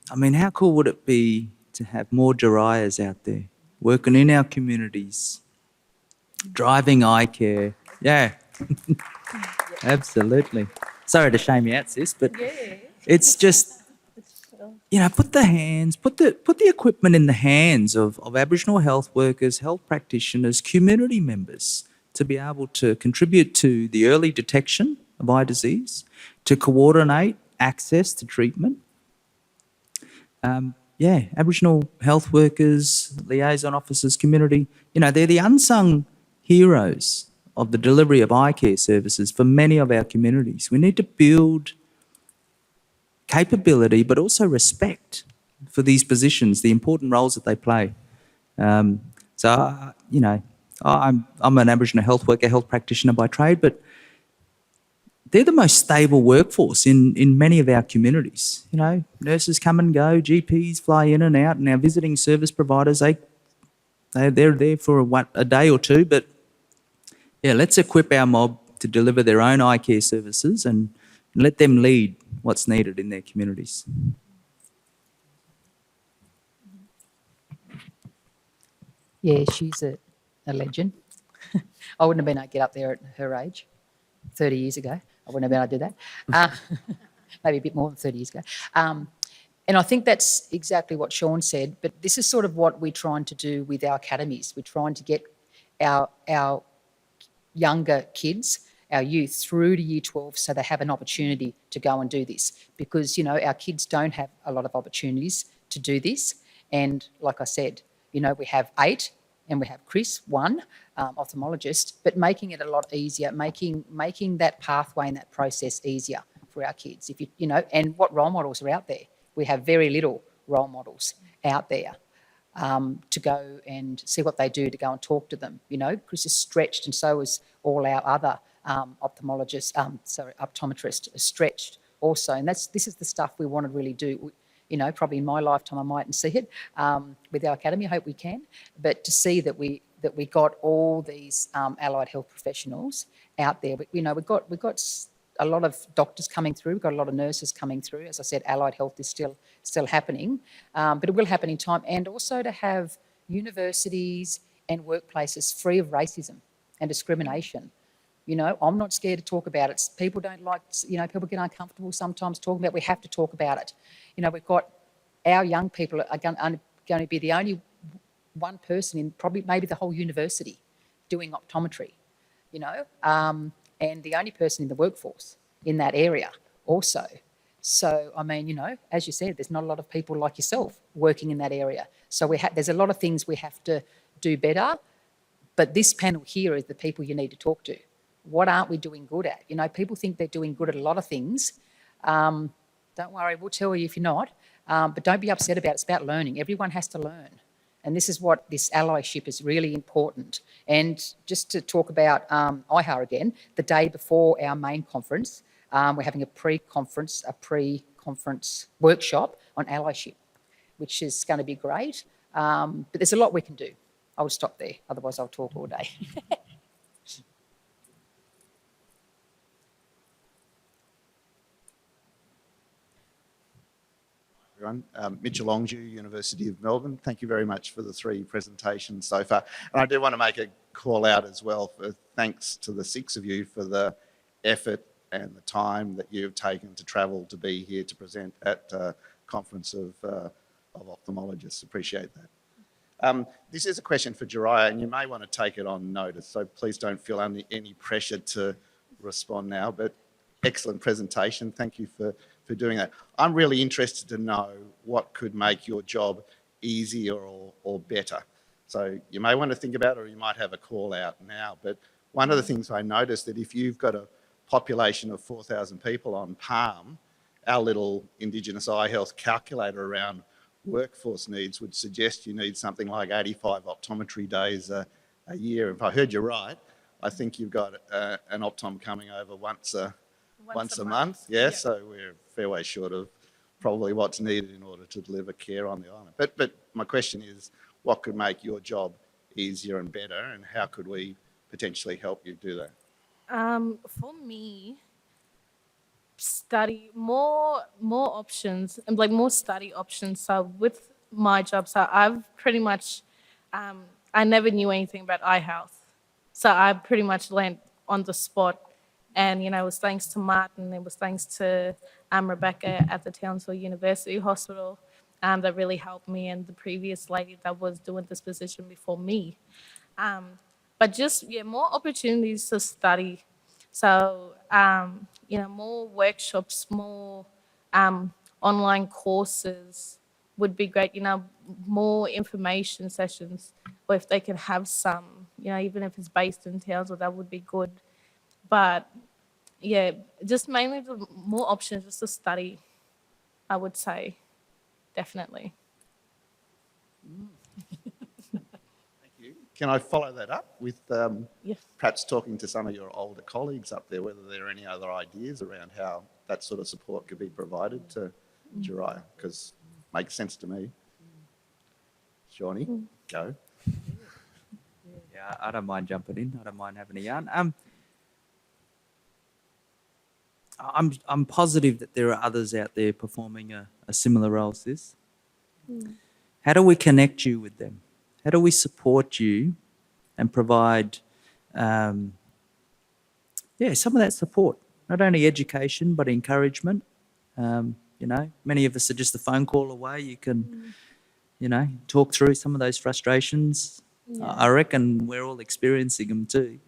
how cool would it be to have more Jariahs out there working in our communities, driving eye care? Yeah, absolutely. Sorry to shame you out, sis, but it's just, put the equipment in the hands of Aboriginal health workers, health practitioners, community members to be able to contribute to the early detection of eye disease, to coordinate access to treatment. Aboriginal health workers, liaison officers, community, they're the unsung heroes of the delivery of eye care services for many of our communities. We need to build capability, but also respect for these positions, the important roles that they play. I'm an Aboriginal health worker, health practitioner by trade, but they're the most stable workforce in many of our communities. You know, nurses come and go, GPs fly in and out, and our visiting service providers, they're there for a day or two. But yeah, let's equip our mob to deliver their own eye care services and let them lead what's needed in their communities. Yeah, she's a legend. I wouldn't have been able to get up there at her age 30 years ago. I wouldn't have been able to do that. Maybe a bit more than 30 years ago. And I think that's exactly what Sean said, but this is sort of what we're trying to do with our academies. We're trying to get our younger kids, our youth, through to year 12 so they have an opportunity to go and do this. Because, you know, our kids don't have a lot of opportunities to do this. And like I said, you know, we have 8 and we have Chris, 1 ophthalmologist, but making it a lot easier, making that pathway and that process easier for our kids. If you know, and what role models are out there? We have very little role models out there to go and see what they do, to go and talk to them. You know, Chris is stretched, and so is all our other optometrists are stretched also. And this is the stuff we want to really do. You know, probably in my lifetime I mightn't see it with our academy. I hope we can, but to see that we got all these allied health professionals out there. But, you know, we've got a lot of doctors coming through. We've got a lot of nurses coming through. As I said, allied health is still happening, but it will happen in time. And also to have universities and workplaces free of racism and discrimination. You know, I'm not scared to talk about it. People don't like, you know, people get uncomfortable sometimes talking about it. We have to talk about it. You know, we've got our young people are going to be the only one person in probably maybe the whole university doing optometry, you know, and the only person in the workforce in that area also. So, I mean, you know, as you said, there's not a lot of people like yourself working in that area. So there's a lot of things we have to do better, but this panel here is the people you need to talk to. What aren't we doing good at? You know, people think they're doing good at a lot of things. Don't worry, we'll tell you if you're not, but don't be upset about it. It's about learning. Everyone has to learn. And this is what this allyship is really important. And just to talk about IHA again, the day before our main conference, we're having a pre-conference workshop on allyship, which is going to be great. But there's a lot we can do. I'll stop there, otherwise I'll talk all day. Everyone. Mitchell Longdew, University of Melbourne. Thank you very much for the 3 presentations so far. And I do want to make a call out as well for thanks to the 6 of you for the effort and the time that you've taken to travel to be here to present at a conference of ophthalmologists. Appreciate that. This is a question for Jariah, and you may want to take it on notice, so please don't feel under any pressure to respond now, but excellent presentation. Thank you for doing that. I'm really interested to know what could make your job easier or better. So you may want to think about it, or you might have a call out now, but one of the things I noticed that if you've got a population of 4,000 people on Palm, our little Indigenous eye health calculator around workforce needs would suggest you need something like 85 optometry days a year. If I heard you right, I think you've got an optom coming over once a month. Yeah, so we're a fair way short of probably what's needed in order to deliver care on the island. But my question is, what could make your job easier and better, and how could we potentially help you do that? For me, study more options, and like more study options. So with my job, so I've pretty much, I never knew anything about eye health. So I pretty much learned on the spot. And, you know, it was thanks to Martin, it was thanks to Rebecca at the Townsville University Hospital that really helped me, and the previous lady that was doing this position before me. But just, yeah, more opportunities to study. So, you know, more workshops, more online courses would be great, you know, more information sessions, or if they could have some, you know, even if it's based in Townsville, that would be good. But yeah, just mainly the more options just to study, I would say, definitely. Thank you. can I follow that up with Yes. perhaps talking to some of your older colleagues up there, whether there are any other ideas around how that sort of support could be provided to Juriah? Because it makes sense to me. Shawnee, go. Yeah, I don't mind jumping in. I don't mind having a yarn. I'm positive that there are others out there performing a similar role as this. How do we connect you with them? How do we support you and provide, some of that support? Not only education, but encouragement. Many of us are just a phone call away. You can, talk through some of those frustrations. I reckon we're all experiencing them too.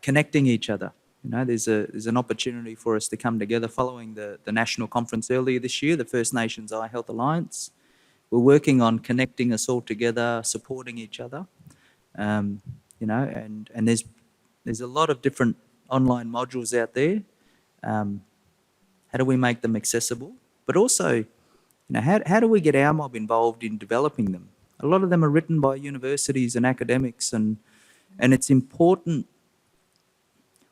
Connecting each other. There's an opportunity for us to come together following the national conference earlier this year, the First Nations Eye Health Alliance. We're working on connecting us all together, supporting each other. And there's a lot of different online modules out there. How do we make them accessible? But also, how do we get our mob involved in developing them? A lot of them are written by universities and academics, and it's important.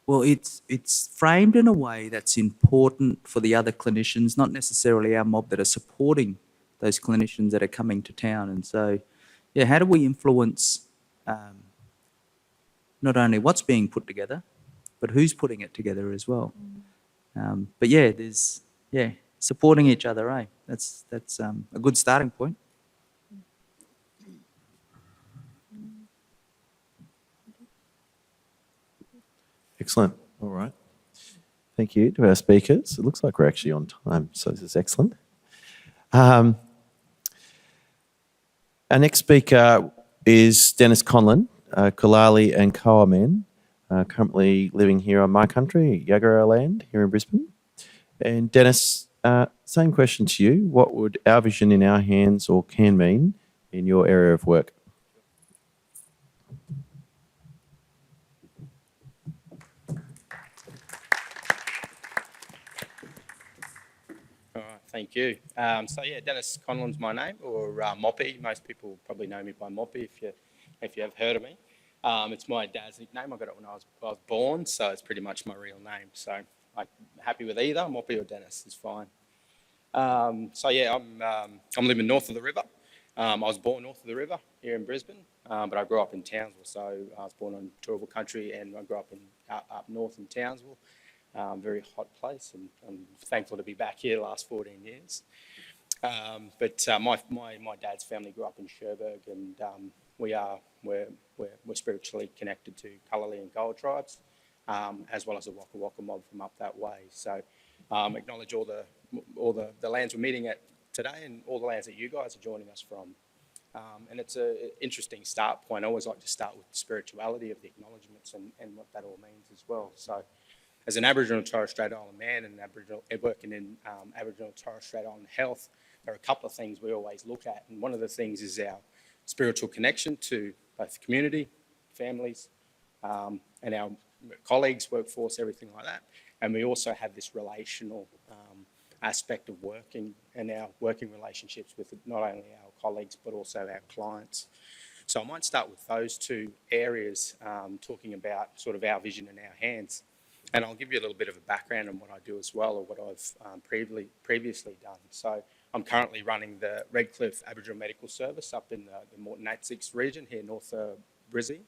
Well, it's framed in a way that's important for the other clinicians, not necessarily our mob that are supporting those clinicians that are coming to town. And so, how do we influence not only what's being put together, but who's putting it together as well? Supporting each other, eh? That's a good starting point. Excellent. All right. Thank you to our speakers. It looks like we're actually on time, so this is excellent. Our next speaker is Dennis Conlon, Kulali and Koa man, currently living here on my country, Yagara land, here in Brisbane. And Dennis, same question to you. What would our vision in our hands or can mean in your area of work? All right, thank you. Dennis Conlon's my name, or Moppy. Most people probably know me by Moppy if you have heard of me. It's my dad's nickname. I got it when I was born, so it's pretty much my real name. So I'm happy with either. Moppy or Dennis is fine. I'm living north of the river. I was born north of the river here in Brisbane, but I grew up in Townsville. So I was born on Turrbal country, and I grew up up north in Townsville. Very hot place, and I'm thankful to be back here the last 14 years. My dad's family grew up in Cherbourg, and we're spiritually connected to Kulali and Goa tribes, as well as the Waka Waka mob from up that way. So acknowledge all the lands we're meeting at today, and all the lands that you guys are joining us from. And it's an interesting start point. I always like to start with the spirituality of the acknowledgements and what that all means as well. So as an Aboriginal and Torres Strait Island man and working in Aboriginal and Torres Strait Island health, there are a couple of things we always look at. And one of the things is our spiritual connection to both the community, families, and our colleagues, workforce, everything like that. And we also have this relational aspect of working and our working relationships with not only our colleagues, but also our clients. So I might start with those two areas, talking about sort of our vision in our hands. And I'll give you a little bit of a background on what I do as well, or what I've previously done. So I'm currently running the Redcliffe Aboriginal Medical Service up in the Moreton 86 region here north of Brizzy.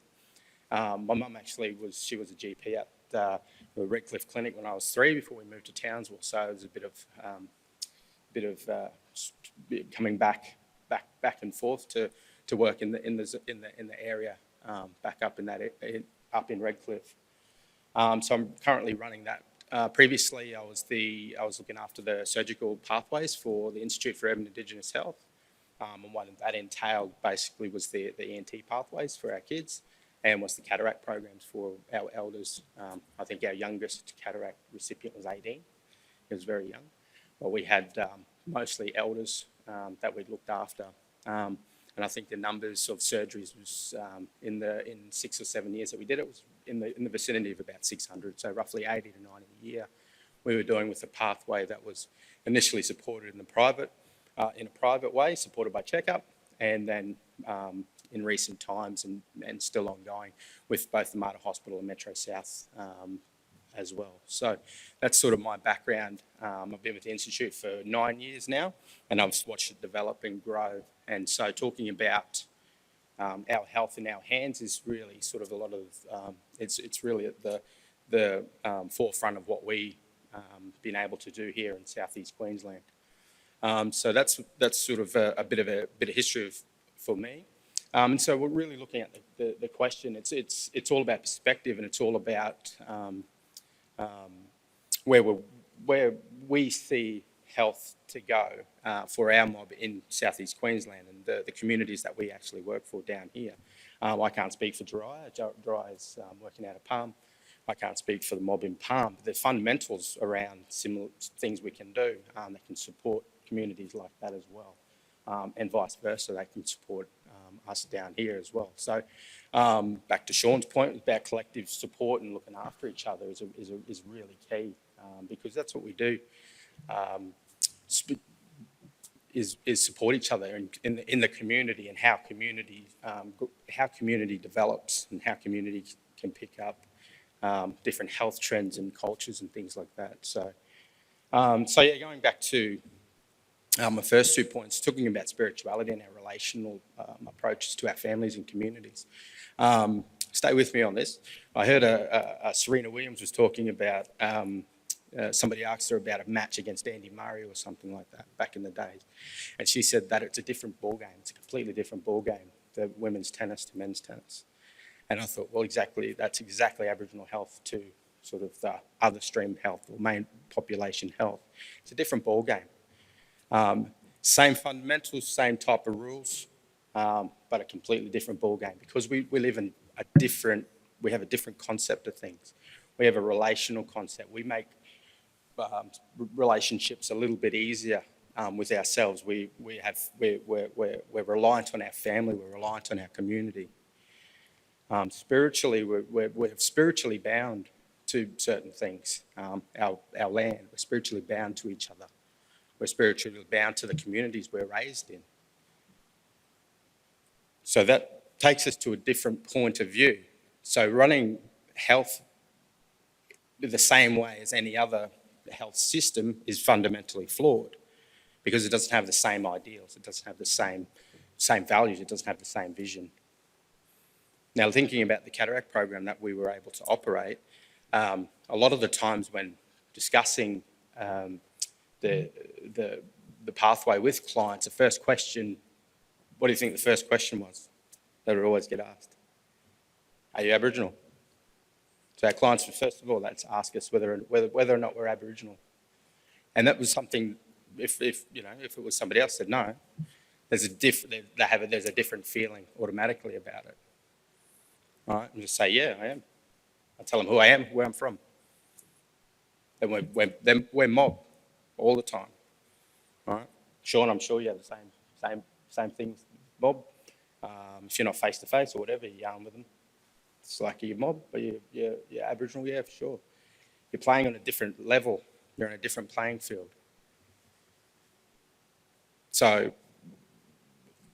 My mum actually was a GP at the Redcliffe Clinic when I was 3 before we moved to Townsville. So it was a bit of coming back and forth to work in the area back up in Redcliffe. So I'm currently running that. Previously, I was looking after the surgical pathways for the Institute for Urban Indigenous Health, and what that entailed basically was the ENT pathways for our kids, and was the cataract programs for our elders. I think our youngest cataract recipient was 18. He was very young. Well, we had mostly elders that we'd looked after. And I think the numbers of surgeries was in 6 or 7 years that we did it was in the vicinity of about 600, so roughly 80 to 90 a year. We were doing with a pathway that was initially supported in a private way, supported by checkup, and then in recent times and still ongoing with both the Mater Hospital and Metro South as well. So that's sort of my background. I've been with the Institute for 9 years now, and I've watched it develop and grow. And so talking about our health in our hands is really sort of a lot of, it's really at the forefront of what we been able to do here in Southeast Queensland. So that's sort of a bit of history for me. And so we're really looking at the question. It's all about perspective, and it's all about where we see health to go for our mob in Southeast Queensland and the communities that we actually work for down here. I can't speak for Dry. Dry's working out of Palm. I can't speak for the mob in Palm. But the fundamentals around similar things we can do that can support communities like that as well, and vice versa. They can support us down here as well. So back to Sean's point about collective support and looking after each other is really key, because that's what we do. Is support each other in the community, and how community develops and how community can pick up different health trends and cultures and things like that. So yeah, going back to my first 2 points, talking about spirituality and our relational approaches to our families and communities. Stay with me on this. I heard Serena Williams was talking about, somebody asked her about a match against Andy Murray or something like that back in the days. And she said that it's a different ball game. It's a completely different ball game, the women's tennis to men's tennis. And I thought, well, that's exactly Aboriginal health to sort of the other stream health or main population health. It's a different ball game. Same fundamentals, same type of rules, but a completely different ball game, because we live in we have a different concept of things. We have a relational concept. We make relationships a little bit easier with ourselves. We're reliant on our family. We're reliant on our community. Spiritually, we're spiritually bound to certain things. Our land, we're spiritually bound to each other. We're spiritually bound to the communities we're raised in. So that takes us to a different point of view. So running health the same way as any other health system is fundamentally flawed, because it doesn't have the same ideals, it doesn't have the same values, it doesn't have the same vision. Now, thinking about the cataract program that we were able to operate, a lot of the times when discussing the pathway with clients, the first question, what do you think the first question was that would always get asked? Are you Aboriginal? So our clients would first of all, let's ask us whether or not we're Aboriginal. And that was something, if it was somebody else said no, there's a different feeling automatically about it. All right, and just say, yeah, I am. I tell them who I am, where I'm from. Then we're mob all the time. All right, Sean, I'm sure you have the same things, mob. If you're not face to face or whatever, you yarn with them. It's like, are you mob? Are you Aboriginal? Yeah, for sure. You're playing on a different level. You're on a different playing field. So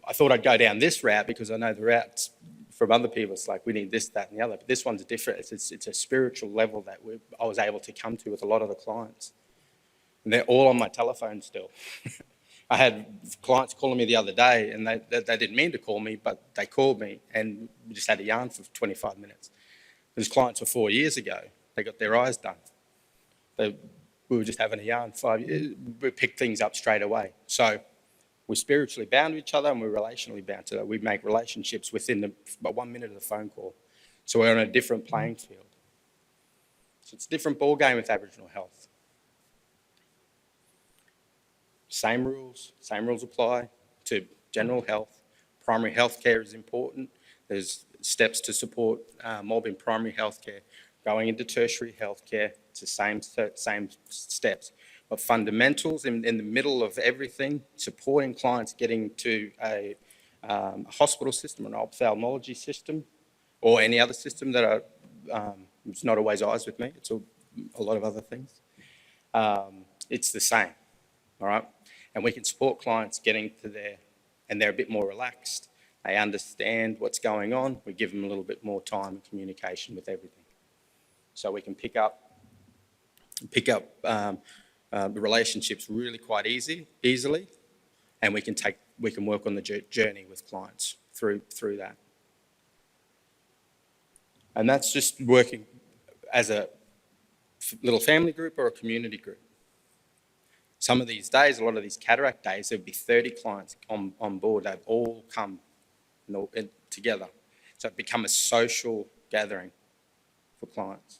I thought I'd go down this route, because I know the routes from other people, it's like we need this, that, and the other. But this one's different. It's a spiritual level that I was able to come to with a lot of the clients. And they're all on my telephone still. I had clients calling me the other day, and they didn't mean to call me, but they called me, and we just had a yarn for 25 minutes. Those clients were 4 years ago. They got their eyes done. We were just having a yarn 5 years. We picked things up straight away. So we're spiritually bound to each other, and we're relationally bound to that. We make relationships within about 1 minute of the phone call. So we're on a different playing field. So it's a different ball game with Aboriginal health. Same rules apply to general health. Primary health care is important. There's steps to support mob in primary health care. Going into tertiary health care, it's the same steps. But fundamentals in the middle of everything, supporting clients getting to a hospital system, an ophthalmology system, or any other system that it's not always eyes with me, it's a lot of other things. It's the same, all right? And we can support clients getting to there, and they're a bit more relaxed. They understand what's going on. We give them a little bit more time and communication with everything. So we can pick up the relationships really quite easily, and we can work on the journey with clients through that. And that's just working as a little family group or a community group. Some of these days, a lot of these cataract days, there'd be 30 clients on board. They've all come together. So it become a social gathering for clients.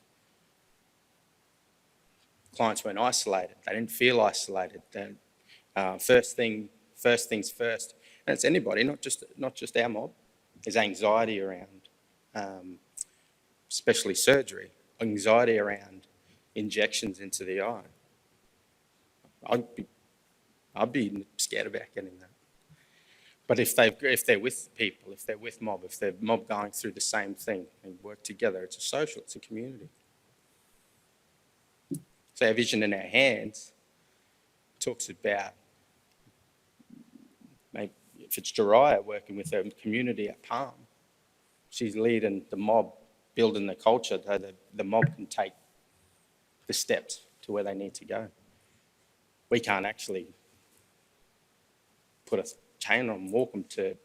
Clients weren't isolated. They didn't feel isolated. First things first. And it's anybody, not just our mob. There's anxiety around, especially surgery, anxiety around injections into the eye. I'd be scared about getting that. But if they're with people, if they're with mob, if they're mob going through the same thing and work together, it's a social, it's a community. So Our Vision in Our Hands talks about, maybe if it's Jariah working with a community at Palm, she's leading the mob, building the culture so that the mob can take the steps to where they need to go. We can't actually put a chain on and walk them to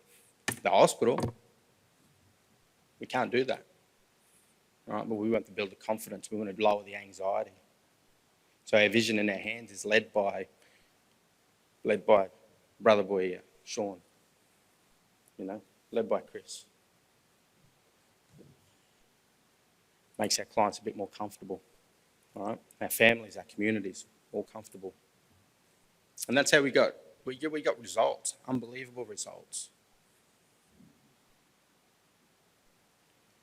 the hospital. We can't do that, right? But we want to build the confidence. We want to lower the anxiety. So Our Vision in Our Hands is led by brother boy here, Sean, led by Chris. Makes our clients a bit more comfortable, all right? Our families, our communities, all comfortable. And that's how we got results, unbelievable results.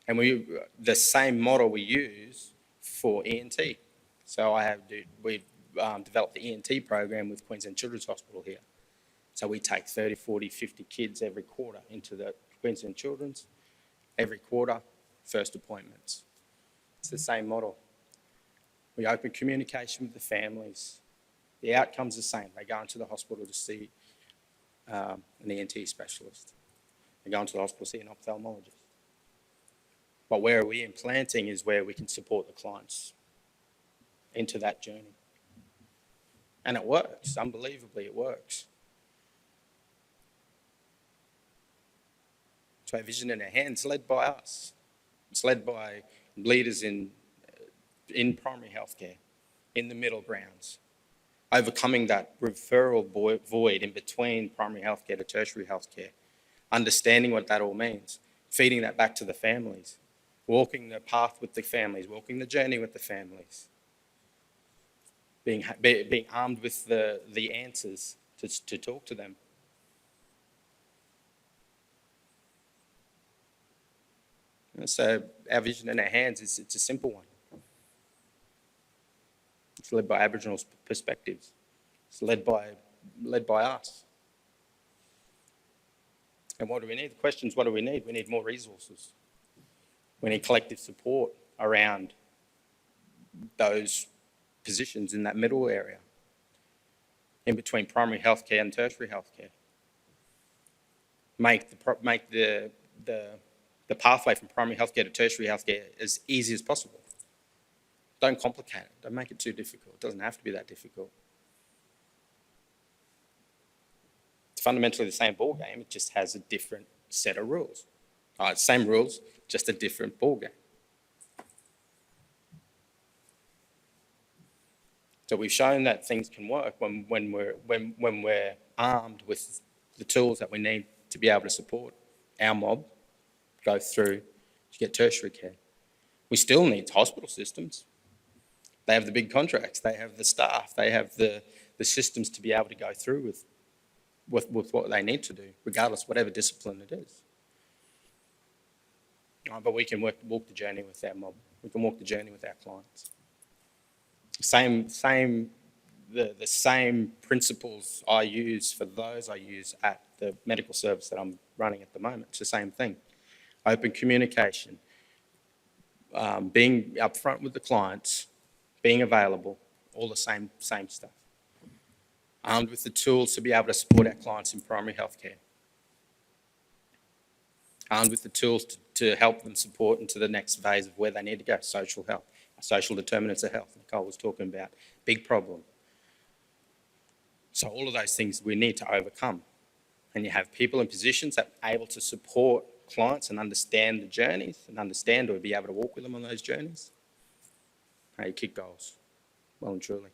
And the same model we use for ENT. So we've developed the ENT program with Queensland Children's Hospital here. So we take 30, 40, 50 kids every quarter into the Queensland Children's. Every quarter, first appointments. It's the same model. We open communication with the families. The outcome's the same. They go into the hospital to see an ENT specialist. They go into the hospital to see an ophthalmologist. But where we implanting is where we can support the clients into that journey. And it works. Unbelievably, it works. So Our Vision in Our Hands, led by us. It's led by leaders in primary healthcare, in the middle grounds, overcoming that referral void in between primary healthcare to tertiary healthcare, understanding what that all means, feeding that back to the families, walking the path with the families, walking the journey with the families, being armed with the answers to talk to them. And so Our Vision in Our Hands it's a simple one. It's led by Aboriginal perspectives. It's led by us. And what do we need? The question is, what do we need? We need more resources. We need collective support around those positions in that middle area, in between primary healthcare and tertiary healthcare. Make the pathway from primary healthcare to tertiary healthcare as easy as possible. Don't complicate it. Don't make it too difficult. It doesn't have to be that difficult. It's fundamentally the same ball game. It just has a different set of rules. Same rules, just a different ball game. So we've shown that things can work when we're armed with the tools that we need to be able to support our mob go through to get tertiary care. We still need hospital systems. They have the big contracts. They have the staff. They have the systems to be able to go through with what they need to do, regardless of whatever discipline it is. But we can walk the journey with our mob. We can walk the journey with our clients. The same principles I use for those I use at the medical service that I'm running at the moment. It's the same thing. Open communication, being upfront with the clients, being available, all the same stuff. Armed with the tools to be able to support our clients in primary healthcare. armed with the tools to help them support into the next phase of where they need to go, social health, social determinants of health. Nicole was talking about, big problem. So all of those things we need to overcome. And you have people in positions that are able to support clients and understand the journeys and understand or be able to walk with them on those journeys. You kick goals, well and truly.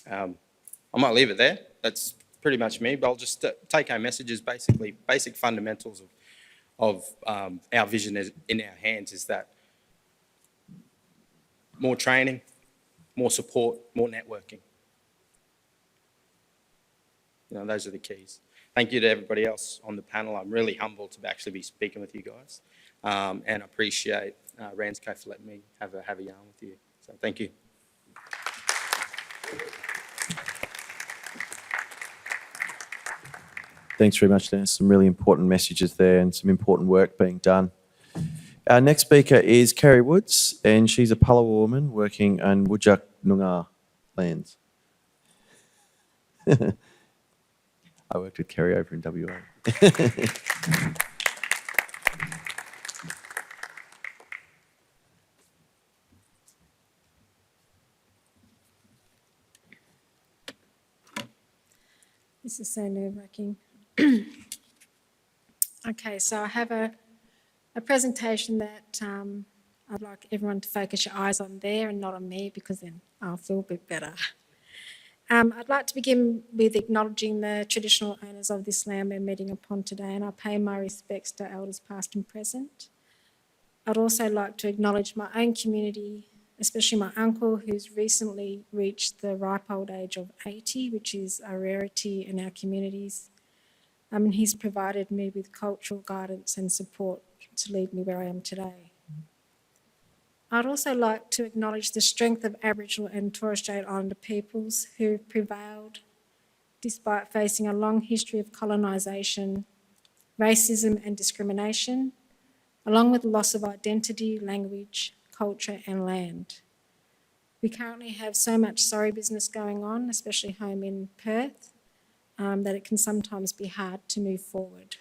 I might leave it there. That's pretty much me, but I'll just take home messages, basically, basic fundamentals of our vision is in our hands is that more training, more support, more networking. Those are the keys. Thank you to everybody else on the panel. I'm really humbled to actually be speaking with you guys, and I appreciate Ransco for letting me have a yarn with you. So thank you. Thanks very much, Dennis. Some really important messages there and some important work being done. Our next speaker is Kerry Woods, and she's a Palawa woman working on Wujak Noongar lands. I worked with Kerry over in WA. This is so nerve-wracking. Okay, so I have a presentation that I'd like everyone to focus your eyes on there and not on me, because then I'll feel a bit better. I'd like to begin with acknowledging the traditional owners of this land we're meeting upon today, and I pay my respects to elders past and present. I'd also like to acknowledge my own community, especially my uncle, who's recently reached the ripe old age of 80, which is a rarity in our communities. And he's provided me with cultural guidance and support to lead me where I am today. I'd also like to acknowledge the strength of Aboriginal and Torres Strait Islander peoples who have prevailed despite facing a long history of colonisation, racism and discrimination, along with loss of identity, language, culture and land. We currently have so much sorry business going on, especially home in Perth, that it can sometimes be hard to move forward.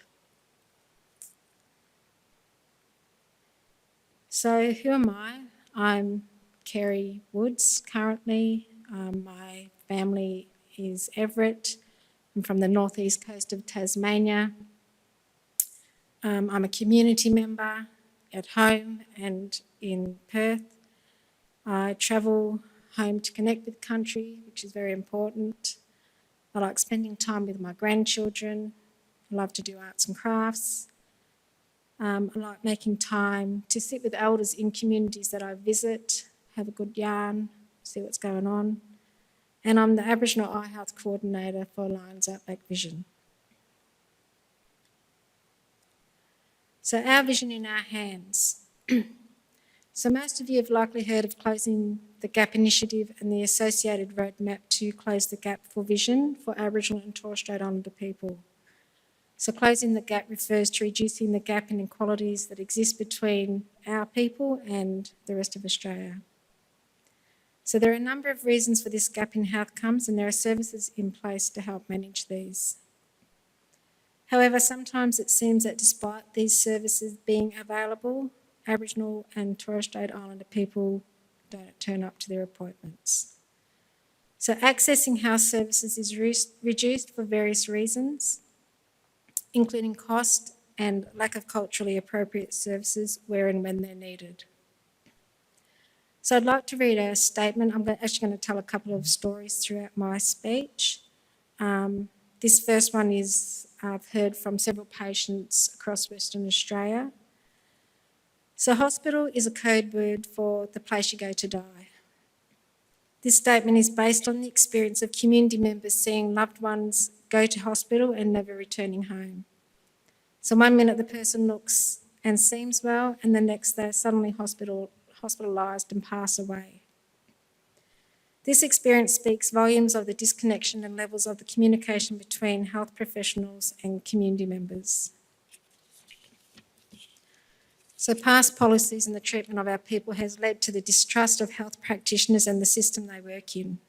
So who am I? I'm Kerry Woods currently. My family is Everett. I'm from the northeast coast of Tasmania. I'm a community member at home and in Perth. I travel home to connect with country, which is very important. I like spending time with my grandchildren. I love to do arts and crafts. I like making time to sit with elders in communities that I visit, have a good yarn, see what's going on. And I'm the Aboriginal Eye Health Coordinator for Lions Outback Vision. So our vision in our hands. So most of you have likely heard of Closing the Gap initiative and the associated roadmap to close the gap for vision for Aboriginal and Torres Strait Islander people. So closing the gap refers to reducing the gap in inequalities that exist between our people and the rest of Australia. So there are a number of reasons for this gap in outcomes, and there are services in place to help manage these. However, sometimes it seems that despite these services being available, Aboriginal and Torres Strait Islander people don't turn up to their appointments. So accessing health services is reduced for various reasons, including cost and lack of culturally appropriate services where and when they're needed. So I'd like to read a statement. I'm actually going to tell a couple of stories throughout my speech. This first one is I've heard from several patients across Western Australia. So hospital is a code word for the place you go to die. This statement is based on the experience of community members seeing loved ones go to hospital and never returning home. So one minute the person looks and seems well, and the next they're suddenly hospitalised and pass away. This experience speaks volumes of the disconnection and levels of the communication between health professionals and community members. So past policies in the treatment of our people has led to the distrust of health practitioners and the system they work in.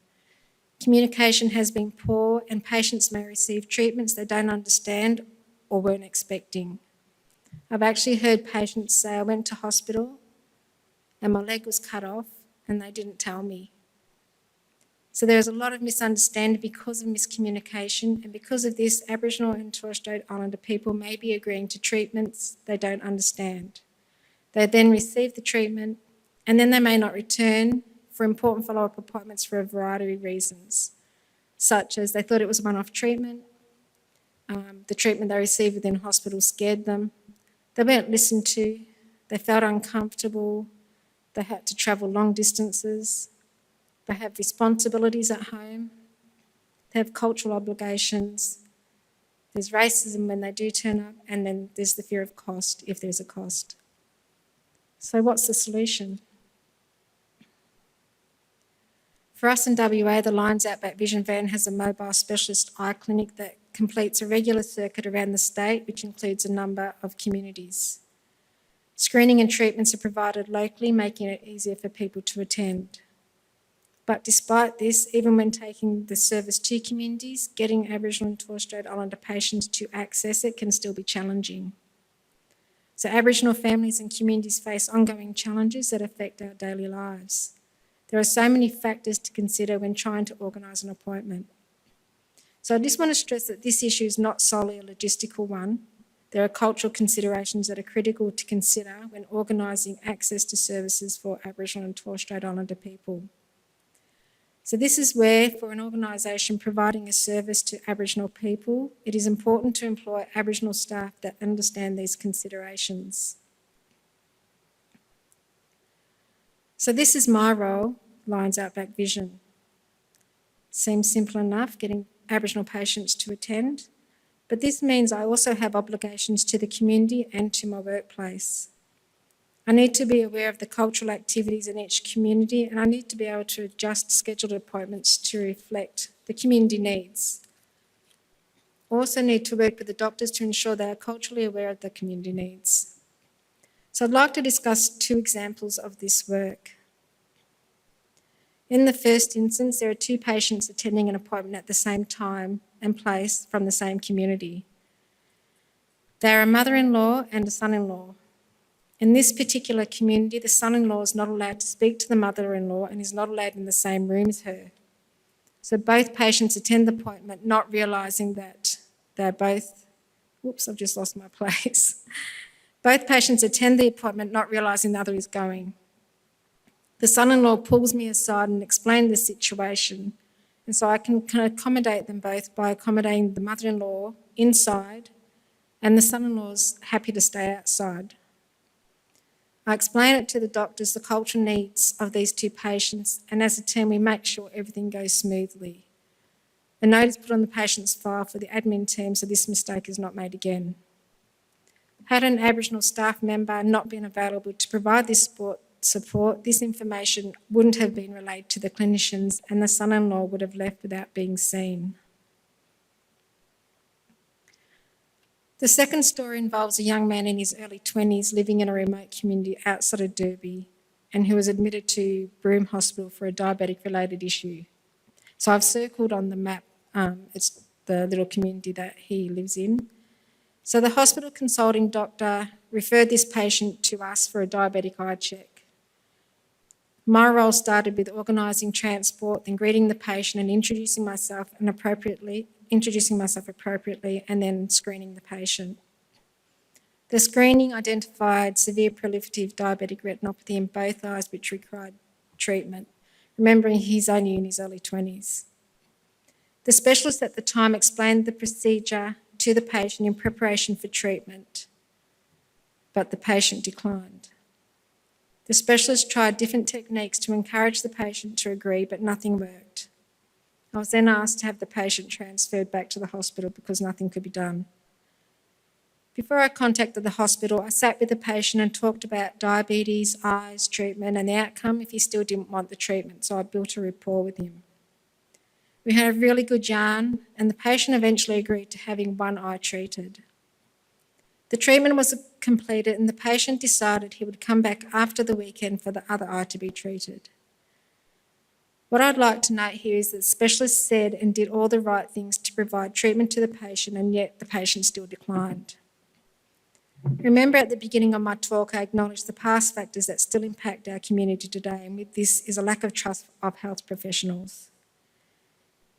Communication has been poor and patients may receive treatments they don't understand or weren't expecting. I've actually heard patients say, I went to hospital and my leg was cut off and they didn't tell me. So there is a lot of misunderstanding because of miscommunication, and because of this, Aboriginal and Torres Strait Islander people may be agreeing to treatments they don't understand. They then receive the treatment and then they may not return for important follow-up appointments for a variety of reasons, such as they thought it was a one-off treatment, the treatment they received within hospital scared them, they weren't listened to, they felt uncomfortable, they had to travel long distances, they have responsibilities at home, they have cultural obligations, there's racism when they do turn up, and then there's the fear of cost if there's a cost. So what's the solution? For us in WA, the Lions Outback Vision van has a mobile specialist eye clinic that completes a regular circuit around the state, which includes a number of communities. Screening and treatments are provided locally, making it easier for people to attend. But despite this, even when taking the service to communities, getting Aboriginal and Torres Strait Islander patients to access it can still be challenging. So Aboriginal families and communities face ongoing challenges that affect our daily lives. There are so many factors to consider when trying to organise an appointment. So I just want to stress that this issue is not solely a logistical one. There are cultural considerations that are critical to consider when organising access to services for Aboriginal and Torres Strait Islander people. So this is where, for an organisation providing a service to Aboriginal people, it is important to employ Aboriginal staff that understand these considerations. So this is my role, Lions Outback Vision. Seems simple enough, getting Aboriginal patients to attend, but this means I also have obligations to the community and to my workplace. I need to be aware of the cultural activities in each community, and I need to be able to adjust scheduled appointments to reflect the community needs. I also need to work with the doctors to ensure they are culturally aware of the community needs. So I'd like to discuss two examples of this work. In the first instance, there are two patients attending an appointment at the same time and place from the same community. They are a mother-in-law and a son-in-law. In this particular community, the son-in-law is not allowed to speak to the mother-in-law and is not allowed in the same room as her. So both patients attend the appointment not realising that they're both, whoops, I've just lost my place. Both patients attend the appointment not realising the other is going. The son-in-law pulls me aside and explains the situation, and so I can accommodate them both by accommodating the mother-in-law inside, and the son-in-law's happy to stay outside. I explain it to the doctors, the cultural needs of these two patients, and as a team we make sure everything goes smoothly. A note is put on the patient's file for the admin team so this mistake is not made again. Had an Aboriginal staff member not been available to provide this support, this information wouldn't have been relayed to the clinicians and the son-in-law would have left without being seen. The second story involves a young man in his early 20s living in a remote community outside of Derby and who was admitted to Broome Hospital for a diabetic-related issue. So I've circled on the map, it's the little community that he lives in. So the hospital consulting doctor referred this patient to us for a diabetic eye check. My role started with organising transport, then greeting the patient and introducing myself appropriately, and then screening the patient. The screening identified severe proliferative diabetic retinopathy in both eyes, which required treatment, remembering he's only in his early 20s. The specialist at the time explained the procedure to the patient in preparation for treatment, but the patient declined. The specialist tried different techniques to encourage the patient to agree, but nothing worked. I was then asked to have the patient transferred back to the hospital because nothing could be done. Before I contacted the hospital, I sat with the patient and talked about diabetes, eyes, treatment and the outcome if he still didn't want the treatment, so I built a rapport with him. We had a really good yarn and the patient eventually agreed to having one eye treated. The treatment was completed and the patient decided he would come back after the weekend for the other eye to be treated. What I'd like to note here is that specialists said and did all the right things to provide treatment to the patient, and yet the patient still declined. Remember, at the beginning of my talk, I acknowledged the past factors that still impact our community today, and with this is a lack of trust of health professionals.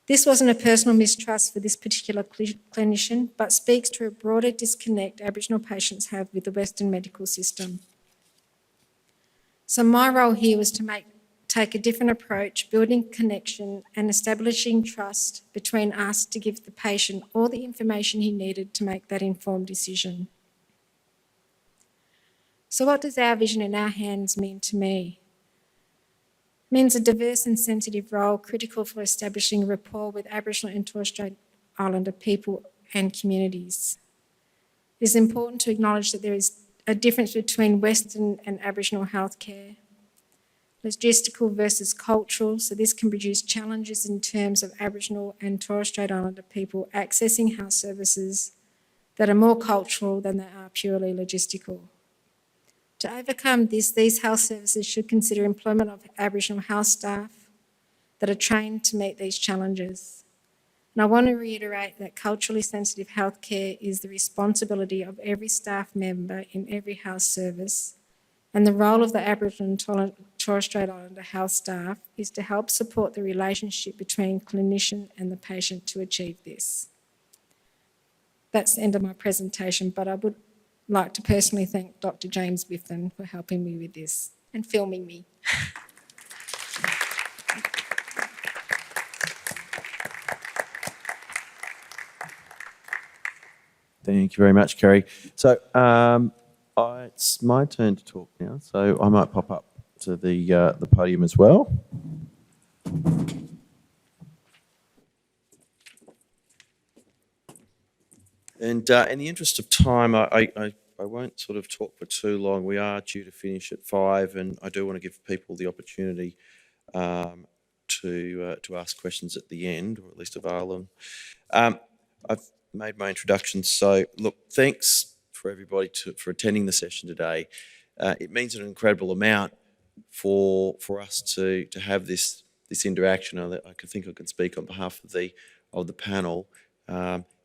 This wasn't a personal mistrust for this particular clinician, but speaks to a broader disconnect Aboriginal patients have with the Western medical system. So my role here was to take a different approach, building connection and establishing trust between us to give the patient all the information he needed to make that informed decision. So what does our vision in our hands mean to me? It means a diverse and sensitive role critical for establishing rapport with Aboriginal and Torres Strait Islander people and communities. It is important to acknowledge that there is a difference between Western and Aboriginal healthcare, logistical versus cultural, so this can produce challenges in terms of Aboriginal and Torres Strait Islander people accessing health services that are more cultural than they are purely logistical. To overcome this, these health services should consider employment of Aboriginal health staff that are trained to meet these challenges. And I want to reiterate that culturally sensitive healthcare is the responsibility of every staff member in every health service, and the role of the Aboriginal and Torres Strait Islander health staff is to help support the relationship between clinician and the patient to achieve this. That's the end of my presentation, but I would like to personally thank Dr. James Biffin for helping me with this and filming me. Thank you very much, Kerry. So it's my turn to talk now, so I might pop up to the podium as well. And in the interest of time, I won't sort of talk for too long. We are due to finish at 5, and I do want to give people the opportunity to ask questions at the end, or at least avail them. I've made my introduction, so look, thanks for everybody for attending the session today. It means an incredible amount for us to have this interaction. I think I can speak on behalf of the panel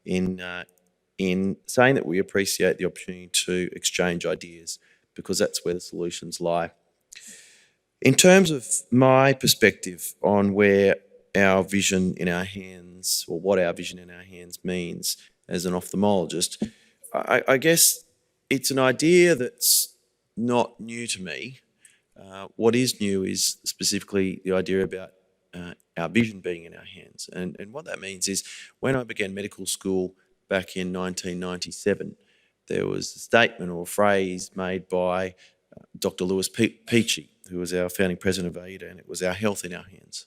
in saying that we appreciate the opportunity to exchange ideas, because that's where the solutions lie. In terms of my perspective on where our vision in our hands, or what our vision in our hands means as an ophthalmologist, I guess it's an idea that's not new to me. What is new is specifically the idea about our vision being in our hands. And what that means is, when I began medical school back in 1997, there was a statement or a phrase made by Dr. Lewis Peachy, who was our founding president of AIDA, and it was "our health in our hands."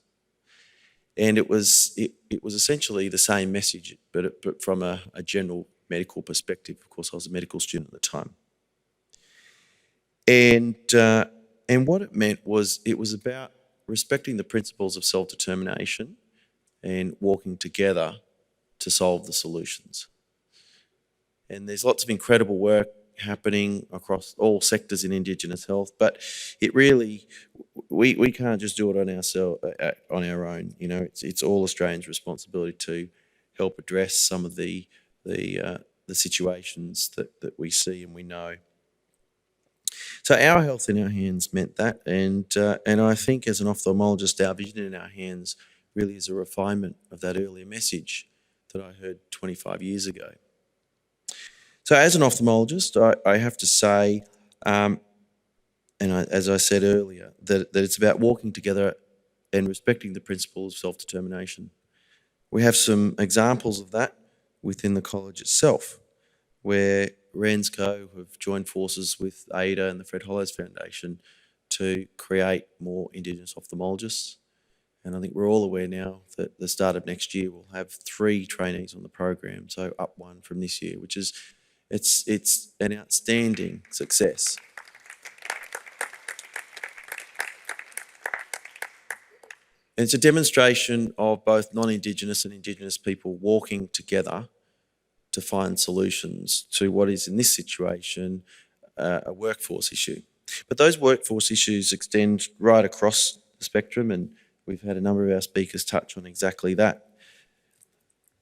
And it was essentially the same message, but from a general medical perspective. Of course, I was a medical student at the time. And what it meant was, it was about respecting the principles of self-determination and working together to solve the solutions. And there's lots of incredible work happening across all sectors in Indigenous health, but it really, we can't just do it on our own. You know, it's all Australians' responsibility to help address some of the situations that we see and we know. So our health in our hands meant that, and I think as an ophthalmologist, our vision in our hands really is a refinement of that earlier message that I heard 25 years ago. So as an ophthalmologist, I have to say, as I said earlier, that it's about walking together and respecting the principle of self-determination. We have some examples of that within the college itself, where RANZCO have joined forces with AIDA and the Fred Hollows Foundation to create more Indigenous ophthalmologists. And I think we're all aware now that the start of next year we'll have 3 trainees on the program, so up 1 from this year, which is it's an outstanding success. And it's a demonstration of both non-Indigenous and Indigenous people working together to find solutions to what is, in this situation, a workforce issue. But those workforce issues extend right across the spectrum, and we've had a number of our speakers touch on exactly that.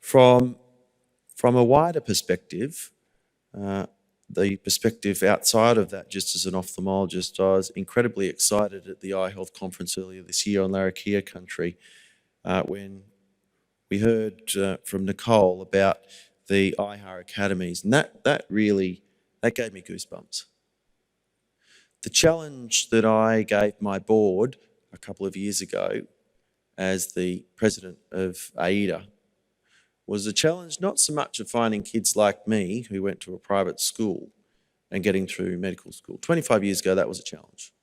From a wider perspective, the perspective outside of that, just as an ophthalmologist, I was incredibly excited at the Eye Health Conference earlier this year on Larrakia country when we heard from Nicole about the IHAR academies, and that gave me goosebumps. The challenge that I gave my board a couple of years ago as the president of AIDA was a challenge not so much of finding kids like me who went to a private school and getting through medical school. 25 years ago, that was a challenge.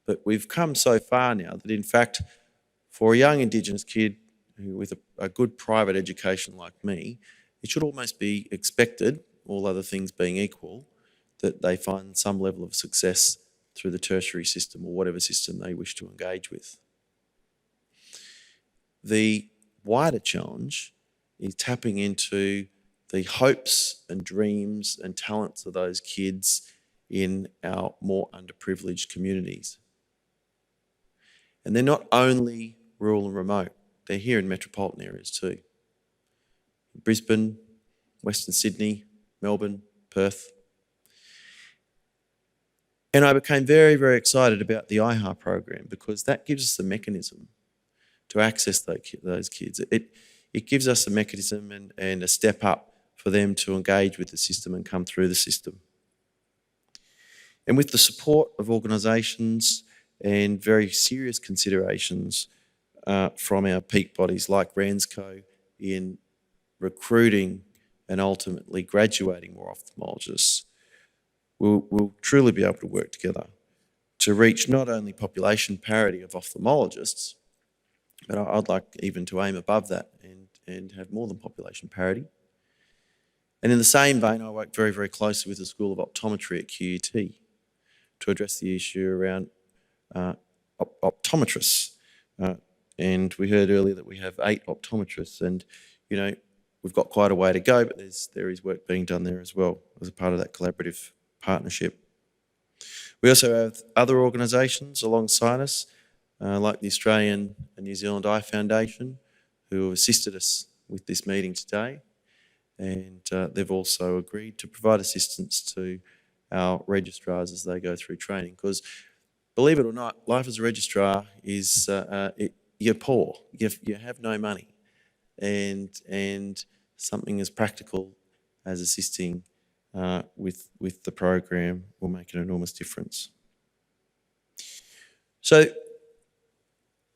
But we've come so far now that, in fact, for a young Indigenous kid with a good private education like me, it should almost be expected, all other things being equal, that they find some level of success through the tertiary system or whatever system they wish to engage with. The wider challenge is tapping into the hopes and dreams and talents of those kids in our more underprivileged communities. And they're not only rural and remote, they're here in metropolitan areas too. Brisbane, Western Sydney, Melbourne, Perth. And I became very, very excited about the IHAR program because that gives us a mechanism to access those kids. It gives us a mechanism and a step up for them to engage with the system and come through the system. And with the support of organisations and very serious considerations from our peak bodies like RANZCO in recruiting and ultimately graduating more ophthalmologists, we'll truly be able to work together to reach not only population parity of ophthalmologists, but I'd like even to aim above that and have more than population parity. And in the same vein, I work very, very closely with the School of Optometry at QUT to address the issue around optometrists. And we heard earlier that we have 8 optometrists, and you know we've got quite a way to go, but there is work being done there as well as a part of that collaborative partnership. We also have other organisations alongside us, like the Australian and New Zealand Eye Foundation, who have assisted us with this meeting today, and they've also agreed to provide assistance to our registrars as they go through training. Because, believe it or not, life as a registrar is you're poor, you have no money, and something as practical as assisting with the program will make an enormous difference. So,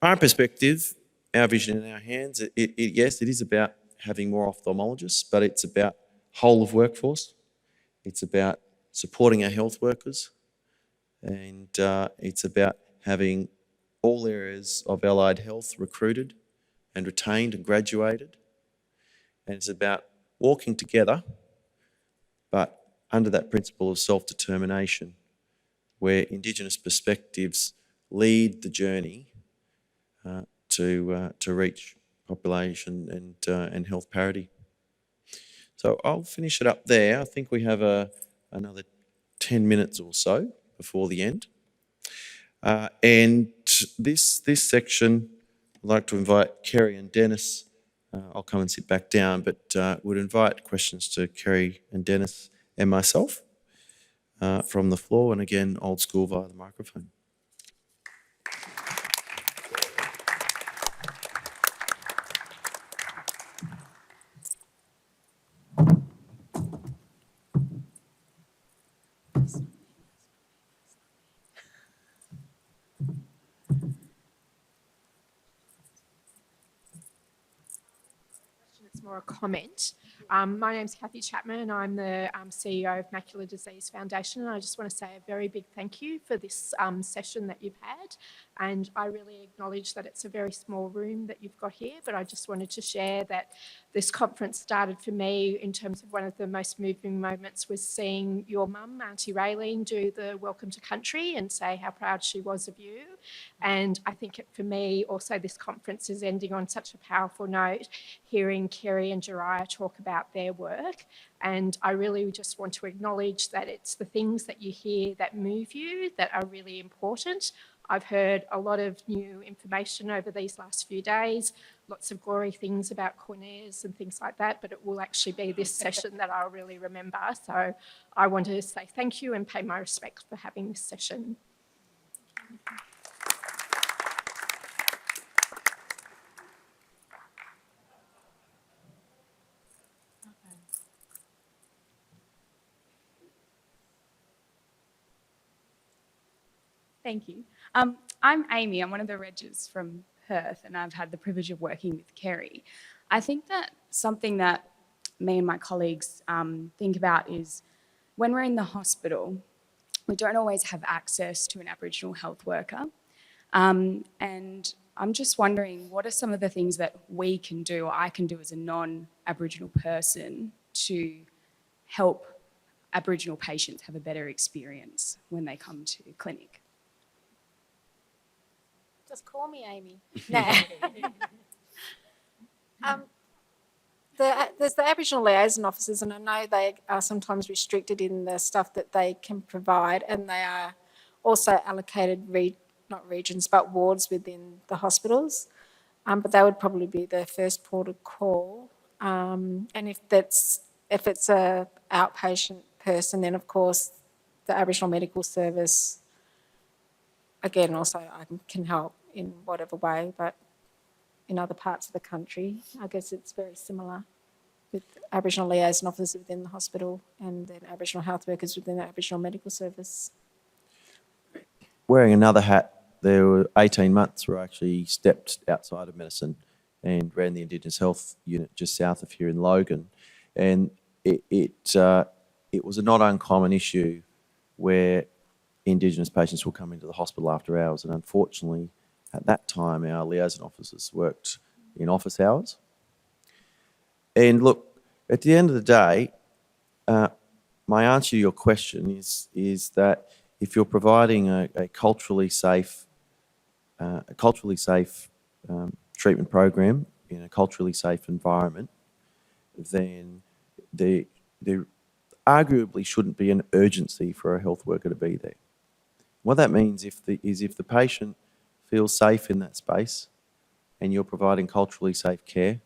our perspective, our vision in our hands, yes, it is about having more ophthalmologists, but it's about whole of workforce. It's about supporting our health workers, and it's about having all areas of allied health recruited and retained and graduated. And it's about walking together, but under that principle of self-determination, where Indigenous perspectives lead the journey to reach population and health parity. So I'll finish it up there. I think we have another 10 minutes or so before the end. And this section, I'd like to invite Kerry and Dennis. I'll come and sit back down, but would invite questions to Kerry and Dennis and myself from the floor, and again, old school via the microphone. It's more a comment. My name's Kathy Chapman. I'm the CEO of Macular Disease Foundation, and I just want to say a very big thank you for this session that you've had. And I really acknowledge that it's a very small room that you've got here, but I just wanted to share that this conference started for me in terms of one of the most moving moments was seeing your mum, Auntie Raylene, do the Welcome to Country and say how proud she was of you. And I think for me also this conference is ending on such a powerful note, hearing Kerry and Jariah talk about their work. And I really just want to acknowledge that it's the things that you hear that move you that are really important. I've heard a lot of new information over these last few days, lots of glory things about corneas and things like that, but it will actually be this session that I'll really remember. So I want to say thank you and pay my respects for having this session. Thank you. I'm Amy. I'm one of the Regis from Perth, and I've had the privilege of working with Kerry. I think that something that me and my colleagues think about is when we're in the hospital, we don't always have access to an Aboriginal health worker. And I'm just wondering, what are some of the things that we can do, or I can do as a non-Aboriginal person, to help Aboriginal patients have a better experience when they come to clinic? Just call me Amy. No. There's the Aboriginal liaison officers, and I know they are sometimes restricted in the stuff that they can provide, and they are also allocated, not regions, but wards within the hospitals. But they would probably be the first port of call. And if it's a outpatient person, then of course the Aboriginal Medical Service, again, also I can help in whatever way, but in other parts of the country, I guess it's very similar with Aboriginal liaison officers within the hospital and then Aboriginal health workers within the Aboriginal Medical Service. Wearing another hat, there were 18 months where I actually stepped outside of medicine and ran the Indigenous Health Unit just south of here in Logan. And it was a not uncommon issue where Indigenous patients will come into the hospital after hours, and unfortunately at that time our liaison officers worked in office hours. And look, at the end of the day, my answer to your question is that if you're providing a culturally safe treatment program in a culturally safe environment, then there arguably shouldn't be an urgency for a health worker to be there. What that means if the patient feels safe in that space and you're providing culturally safe care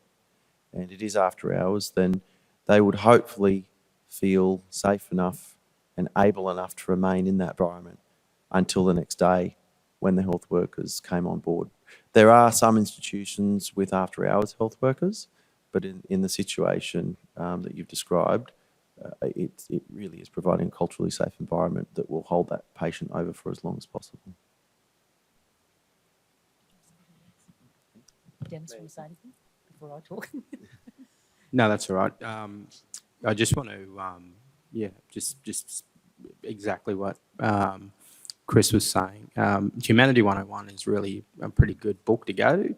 and it is after hours, then they would hopefully feel safe enough and able enough to remain in that environment until the next day when the health workers came on board. There are some institutions with after hours health workers, but in the situation that you've described, it really is providing a culturally safe environment that will hold that patient over for as long as possible. Dennis, want to say anything before I talk? No, that's all right. I just want to, just exactly what Chris was saying. Humanity 101 is really a pretty good book to go to.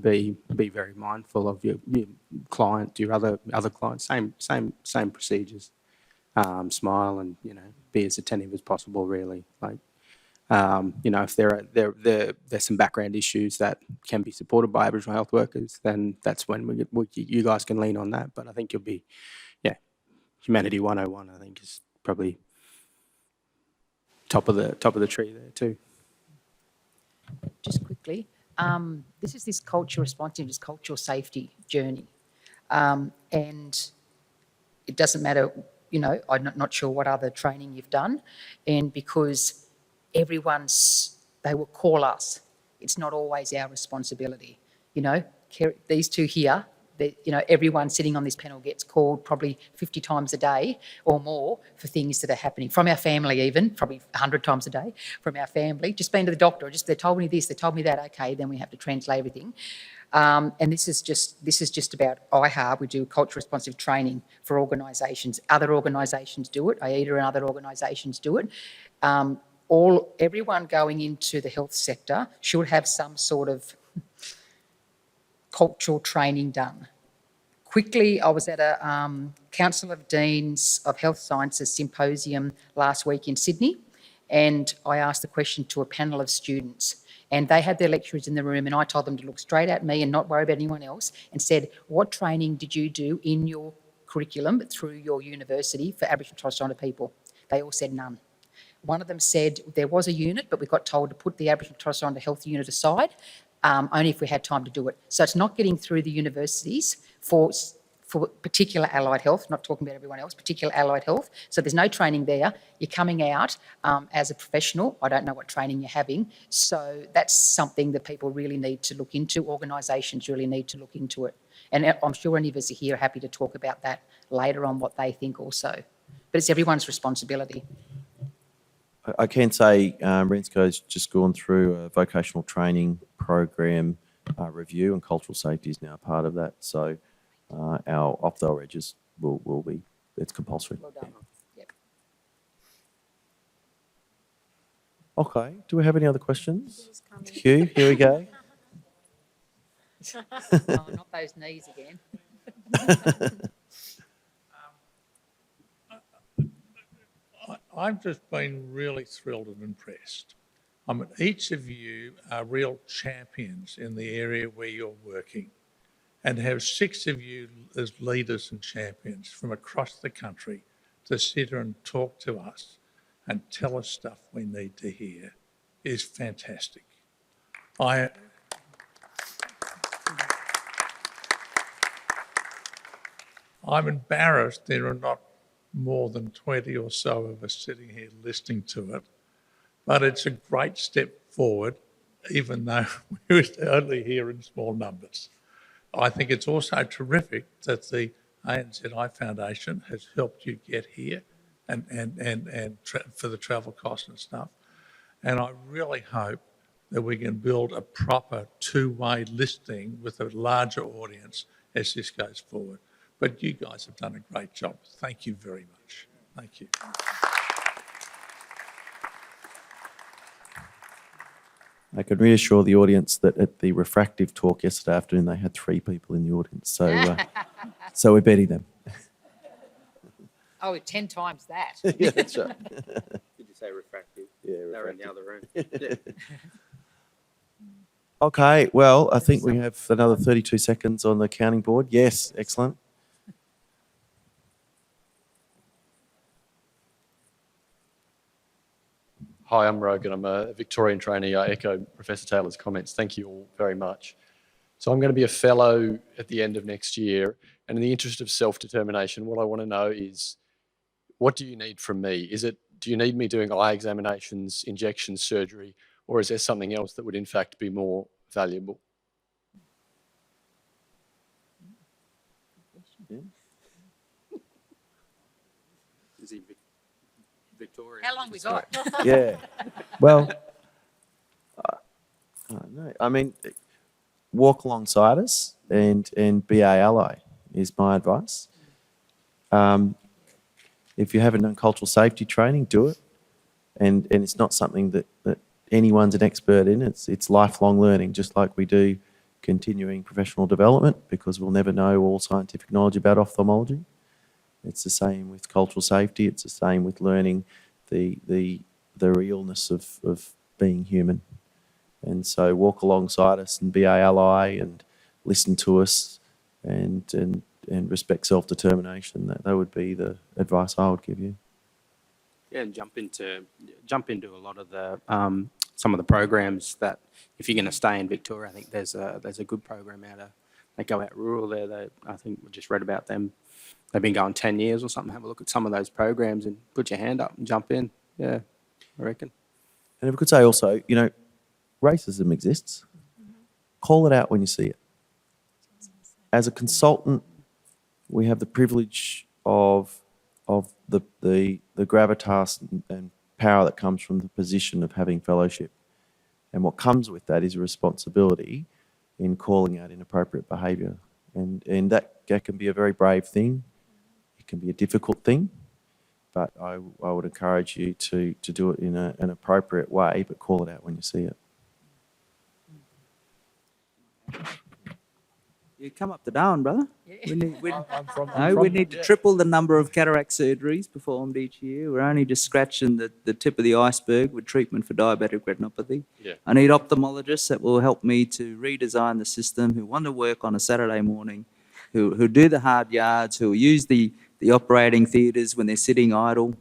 Be very mindful of your client, your other clients. Same procedures. Smile and be as attentive as possible. Really, like if there's some background issues that can be supported by Aboriginal health workers, then that's when you guys can lean on that. But I think you'll be, Humanity 101. I think is probably top of the tree there too. Just quickly. This is this culture responsiveness, cultural safety journey. And it doesn't matter, I'm not sure what other training you've done. And because they will call us. It's not always our responsibility. These two here, everyone sitting on this panel gets called probably 50 times a day or more for things that are happening from our family, even probably 100 times a day from our family. Just been to the doctor, they told me this, they told me that. Okay, then we have to translate everything. And this is just about IHAR. We do culture responsive training for organisations. Other organisations do it. AIDA and other organisations do it. Everyone going into the health sector should have some sort of cultural training done. Quickly, I was at a Council of Deans of Health Sciences symposium last week in Sydney, and I asked the question to a panel of students, and they had their lecturers in the room, and I told them to look straight at me and not worry about anyone else, and said, what training did you do in your curriculum through your university for Aboriginal and Torres Strait Islander people? They all said none. One of them said there was a unit, but we got told to put the Aboriginal and Torres Strait Islander Health unit aside, only if we had time to do it. So it's not getting through the universities for particular allied health, not talking about everyone else, particular allied health. So there's no training there. You're coming out as a professional. I don't know what training you're having. So that's something that people really need to look into. Organisations really need to look into it. And I'm sure any of us are here are happy to talk about that later on, what they think also. But it's everyone's responsibility. I can say Rensco's just gone through a vocational training program review, and cultural safety is now part of that. So our off-the regs will be, it's compulsory. Well done. Yeah. Okay, do we have any other questions? Hugh, here we go. Oh, not those knees again. I've just been really thrilled and impressed. I mean, each of you are real champions in the area where you're working, and have 6 of you as leaders and champions from across the country to sit here and talk to us and tell us stuff we need to hear is fantastic. I'm embarrassed there are not more than 20 or so of us sitting here listening to it, but it's a great step forward, even though we're only here in small numbers. I think it's also terrific that the ANZI Foundation has helped you get here and for the travel costs and stuff. And I really hope that we can build a proper two-way listing with a larger audience as this goes forward. But you guys have done a great job. Thank you very much. Thank you. I can reassure the audience that at the refractive talk yesterday afternoon, they had 3 people in the audience. So, so we're beating them. Oh, 10 times that. Yeah, that's right. Did you say refractive? Yeah, They're in the other room. Okay, well, I think we have another 32 seconds on the counting board. Yes, excellent. Hi, I'm Rogan. I'm a Victorian trainee. I echo Professor Taylor's comments. Thank you all very much. So I'm going to be a fellow at the end of next year. And in the interest of self-determination, what I want to know is, what do you need from me? Do you need me doing eye examinations, injections, surgery, or is there something else that would in fact be more valuable? Is he Victorian? How long we got? Yeah. Well, no, I mean, walk alongside us and be our ally is my advice. If you haven't done cultural safety training, do it. And it's not something that anyone's an expert in. It's lifelong learning, just like we do continuing professional development, because we'll never know all scientific knowledge about ophthalmology. It's the same with cultural safety. It's the same with learning the realness of being human. And so walk alongside us and be our ally and listen to us and respect self-determination. That would be the advice I would give you. Yeah, and jump into a lot of the some of the programs that, if you're going to stay in Victoria, I think there's a good program they go out rural there. I think we just read about them. They've been going 10 years or something. Have a look at some of those programs and put your hand up and jump in. Yeah, I reckon. And if I could say also, racism exists. Call it out when you see it. As a consultant, we have the privilege of the gravitas and power that comes from the position of having fellowship. And what comes with that is a responsibility in calling out inappropriate behaviour. And that can be a very brave thing. It can be a difficult thing. But I would encourage you to do it in an appropriate way, but call it out when you see it. You come up to Darwin, brother. Yeah. We need to triple the number of cataract surgeries performed each year. We're only just scratching the tip of the iceberg with treatment for diabetic retinopathy. Yeah. I need ophthalmologists that will help me to redesign the system, who want to work on a Saturday morning, who do the hard yards, who use the operating theatres when they're sitting idle.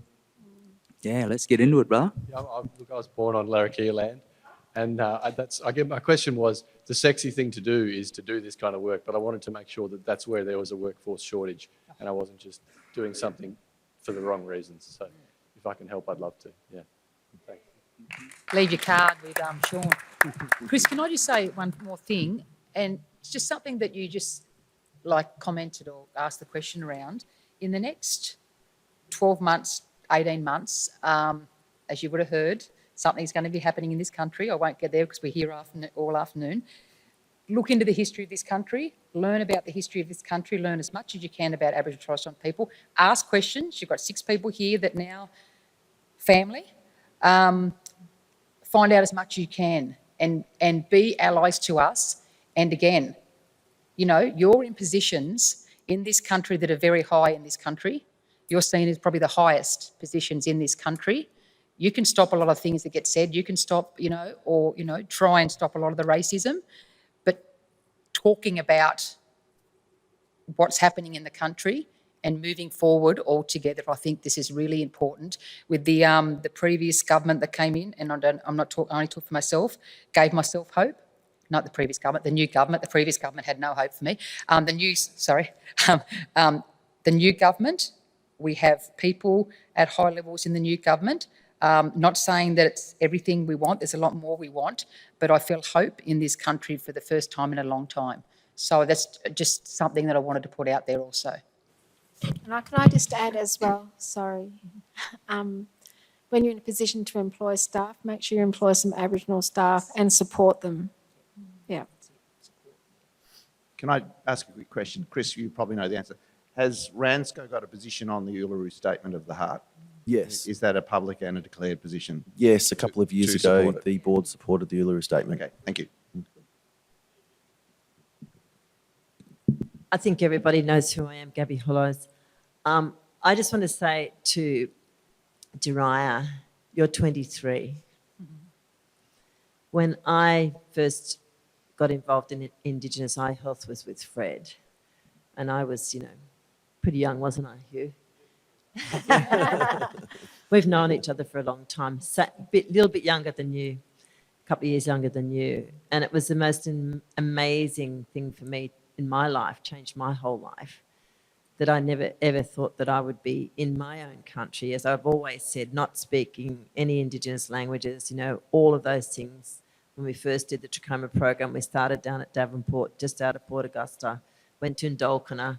Yeah, let's get into it, brother. Yeah, look, I was born on Larrakia land, and my question was, the sexy thing to do is to do this kind of work, but I wanted to make sure that that's where there was a workforce shortage, and I wasn't just doing something for the wrong reasons. So if I can help, I'd love to. Yeah, thanks. Leave your card with Sean. Chris, can I just say one more thing? And it's just something that you just like commented or asked the question around. In the next 12 months, 18 months, as you would have heard, something's going to be happening in this country. I won't get there because we're here all afternoon. Look into the history of this country, learn about the history of this country, learn as much as you can about Aboriginal and Torres Strait people, ask questions. You've got 6 people here that now, family, find out as much as you can and be allies to us. And again, you know, you're in positions in this country that are very high in this country. You're seen as probably the highest positions in this country. You can stop a lot of things that get said. You can stop, try and stop a lot of the racism. But talking about what's happening in the country and moving forward all together, I think this is really important. With the previous government that came in, and I only talk for myself, gave myself hope. Not the previous government, the new government. The previous government had no hope for me. The new government, we have people at high levels in the new government. Not saying that it's everything we want. There's a lot more we want, but I feel hope in this country for the first time in a long time. So that's just something that I wanted to put out there also. And can I just add as well, sorry, when you're in a position to employ staff, make sure you employ some Aboriginal staff and support them. Yeah. Can I ask a quick question? Chris, you probably know the answer. Has RANSCO got a position on the Uluru Statement of the Heart? Yes. Is that a public and a declared position? Yes, a couple of years ago, support it? the board supported the Uluru Statement. Okay, thank you. I think everybody knows who I am, Gabby Hollows. I just want to say to Jariah, you're 23. When I first got involved in Indigenous eye health was with Fred, and I was, pretty young, wasn't I, Hugh? We've known each other for a long time, little bit younger than you, a couple of years younger than you, and it was the most amazing thing for me in my life, changed my whole life, that I never ever thought that I would be in my own country, as I've always said, not speaking any Indigenous languages, all of those things. When we first did the trachoma program, we started down at Davenport, just out of Port Augusta, went to Indolkina.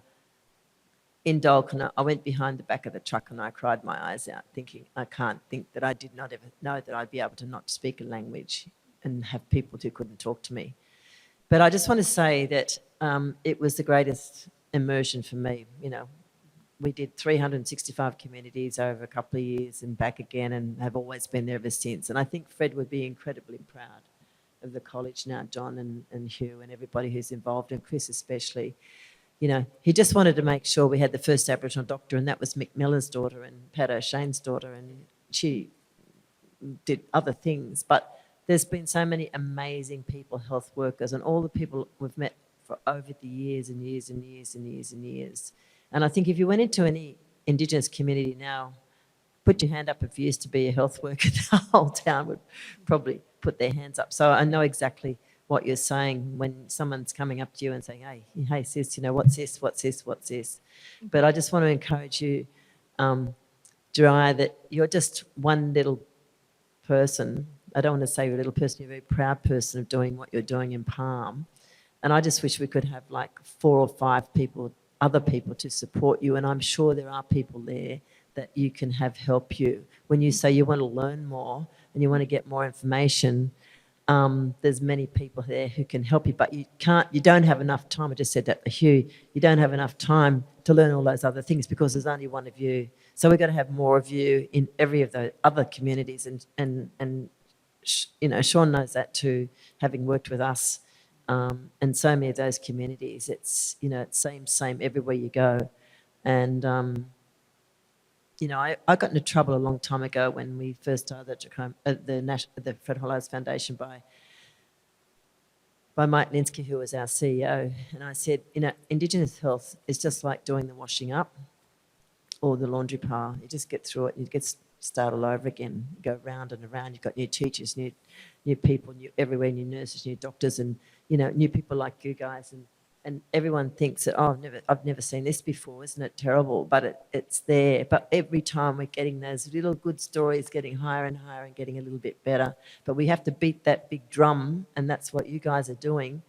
In Indolkina, I went behind the back of the truck and I cried my eyes out, thinking, I can't think that I did not ever know that I'd be able to not speak a language and have people who couldn't talk to me. But I just want to say that it was the greatest immersion for me. We did 365 communities over a couple of years and back again, and have always been there ever since. And I think Fred would be incredibly proud of the college now, John and Hugh and everybody who's involved, and Chris especially. He just wanted to make sure we had the first Aboriginal doctor, and that was Mick Miller's daughter and Pat O'Shane's daughter, and she did other things. But there's been so many amazing people, health workers, and all the people we've met for over the years and years and years and years and years. And I think if you went into any Indigenous community now, put your hand up if you used to be a health worker, the whole town would probably put their hands up. So I know exactly what you're saying when someone's coming up to you and saying, hey sis, what's this? But I just want to encourage you, Jariah, that you're just one little person. I don't want to say you're a little person, you're a very proud person of doing what you're doing in Palm. And I just wish we could have like 4 or 5 people, other people to support you. And I'm sure there are people there that you can have help you. When you say you want to learn more and you want to get more information, there's many people there who can help you, but you don't have enough time. I just said that to Hugh. You don't have enough time to learn all those other things because there's only one of you. So we've got to have more of you in every of the other communities. And Sean knows that too, having worked with us. And so many of those communities, it's, it's same everywhere you go. And, I got into trouble a long time ago when we first started the Fred Hollows Foundation by Mike Linsky, who was our CEO. And I said, Indigenous health is just like doing the washing up or the laundry pile. You just get through it. start all over again, go round and around. You've got new teachers, new people, new everywhere, new nurses, new doctors, and new people like you guys, and everyone thinks that, oh, I've never seen this before, isn't it terrible? But it's there. But every time we're getting those little good stories, getting higher and higher, and getting a little bit better. But we have to beat that big drum, and that's what you guys are doing,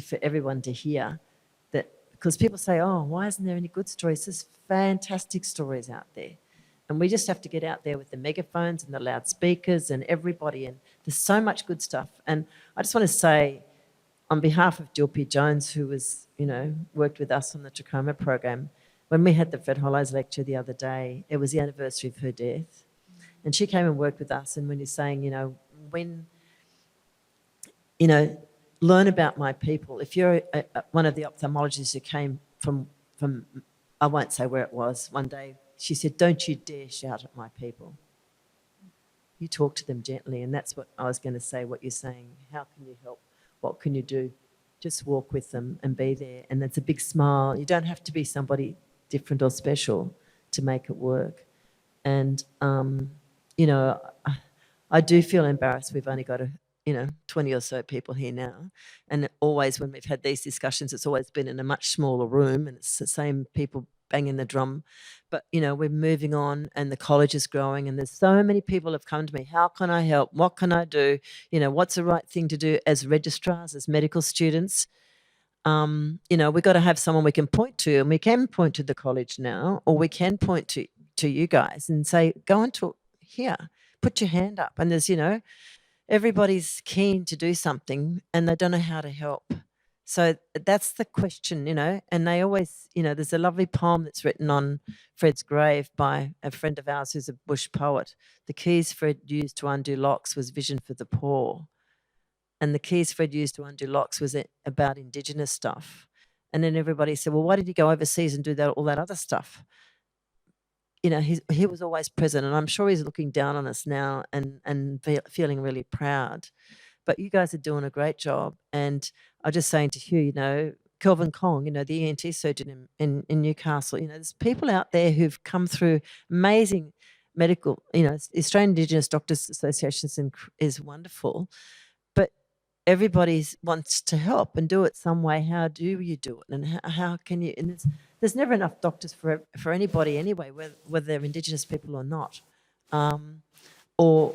for everyone to hear that. Because people say, oh, why isn't there any good stories? There's fantastic stories out there. And we just have to get out there with the megaphones and the loudspeakers and everybody. And there's so much good stuff. And I just want to say, on behalf of Dilpy Jones, who was, worked with us on the trachoma program, when we had the Fred Hollows lecture the other day, it was the anniversary of her death. And she came and worked with us. And when you're saying, learn about my people. If you're one of the ophthalmologists who came from, I won't say where it was, one day, she said, don't you dare shout at my people. You talk to them gently. And that's what I was going to say, what you're saying. How can you help? What can you do? Just walk with them and be there. And that's a big smile. You don't have to be somebody different or special to make it work. And, I do feel embarrassed. We've only got 20 or so people here now. And always when we've had these discussions, it's always been in a much smaller room and it's the same people banging the drum. But, we're moving on and the college is growing and there's so many people have come to me. How can I help? What can I do? What's the right thing to do as registrars, as medical students? We've got to have someone we can point to, and we can point to the college now, or we can point to you guys and say, go and talk here, put your hand up. And there's, everybody's keen to do something and they don't know how to help. So that's the question, and they always, there's a lovely poem that's written on Fred's grave by a friend of ours who's a bush poet. The keys Fred used to undo locks was vision for the poor. And the keys Fred used to undo locks was about Indigenous stuff. And then everybody said, well, why did he go overseas and do all that other stuff? He was always present, and I'm sure he's looking down on us now and feeling really proud. But you guys are doing a great job. And I'm just saying to Hugh, Kelvin Kong, the ENT surgeon in Newcastle, there's people out there who've come through amazing medical, Australian Indigenous Doctors Associations is wonderful. But everybody wants to help and do it some way. How do you do it? And how can you? And there's never enough doctors for anybody anyway, whether they're Indigenous people or not, or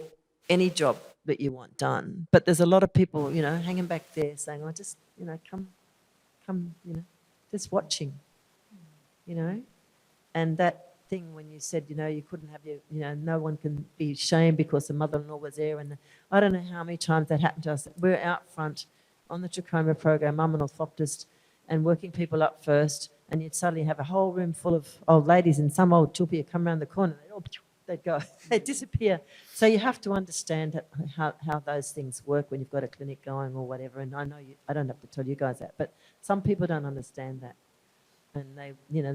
any job that you want done. But there's a lot of people, hanging back there saying, oh, just, come, just watching, And that thing when you said, you couldn't have no one can be shamed because the mother-in-law was there. And I don't know how many times that happened to us. We're out front on the trachoma program, I'm an orthoptist, and working people up first, and you'd suddenly have a whole room full of old ladies and some old tulpia would come around the corner, they'd go, they'd disappear. So you have to understand how those things work when you've got a clinic going or whatever. And I know I don't have to tell you guys that, but some people don't understand that. And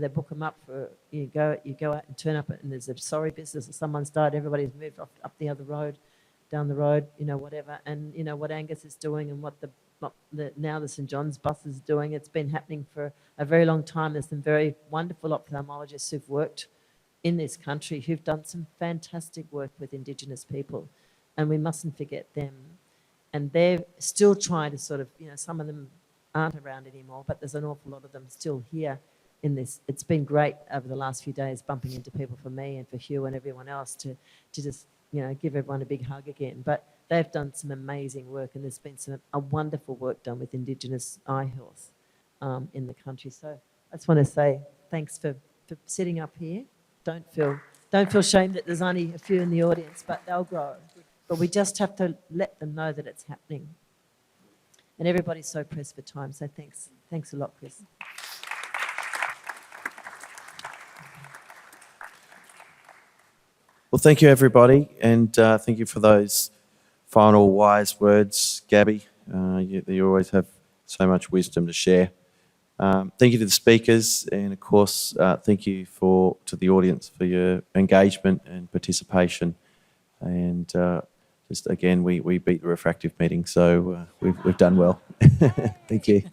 they book them up for, you go out and turn up and there's a sorry business or someone's died, everybody's moved up the other road, down the road, whatever. And what Angus is doing and what now the St John's bus is doing, it's been happening for a very long time. There's some very wonderful ophthalmologists who've worked in this country who've done some fantastic work with Indigenous people, and we mustn't forget them. And they're still trying to sort of, some of them aren't around anymore, but there's an awful lot of them still here in this. It's been great over the last few days bumping into people for me and for Hugh and everyone else to just, give everyone a big hug again. But they've done some amazing work, and there's been a wonderful work done with Indigenous eye health in the country. So I just want to say thanks for sitting up here. Don't feel shame that there's only a few in the audience, but they'll grow. But we just have to let them know that it's happening. And everybody's so pressed for time, so thanks a lot, Chris. Well, thank you, everybody, and thank you for those final wise words, Gabby. You always have so much wisdom to share. Thank you to the speakers, and of course, thank you to the audience for your engagement and participation. And just again, we beat the refractive meeting, so we've done well. Thank you.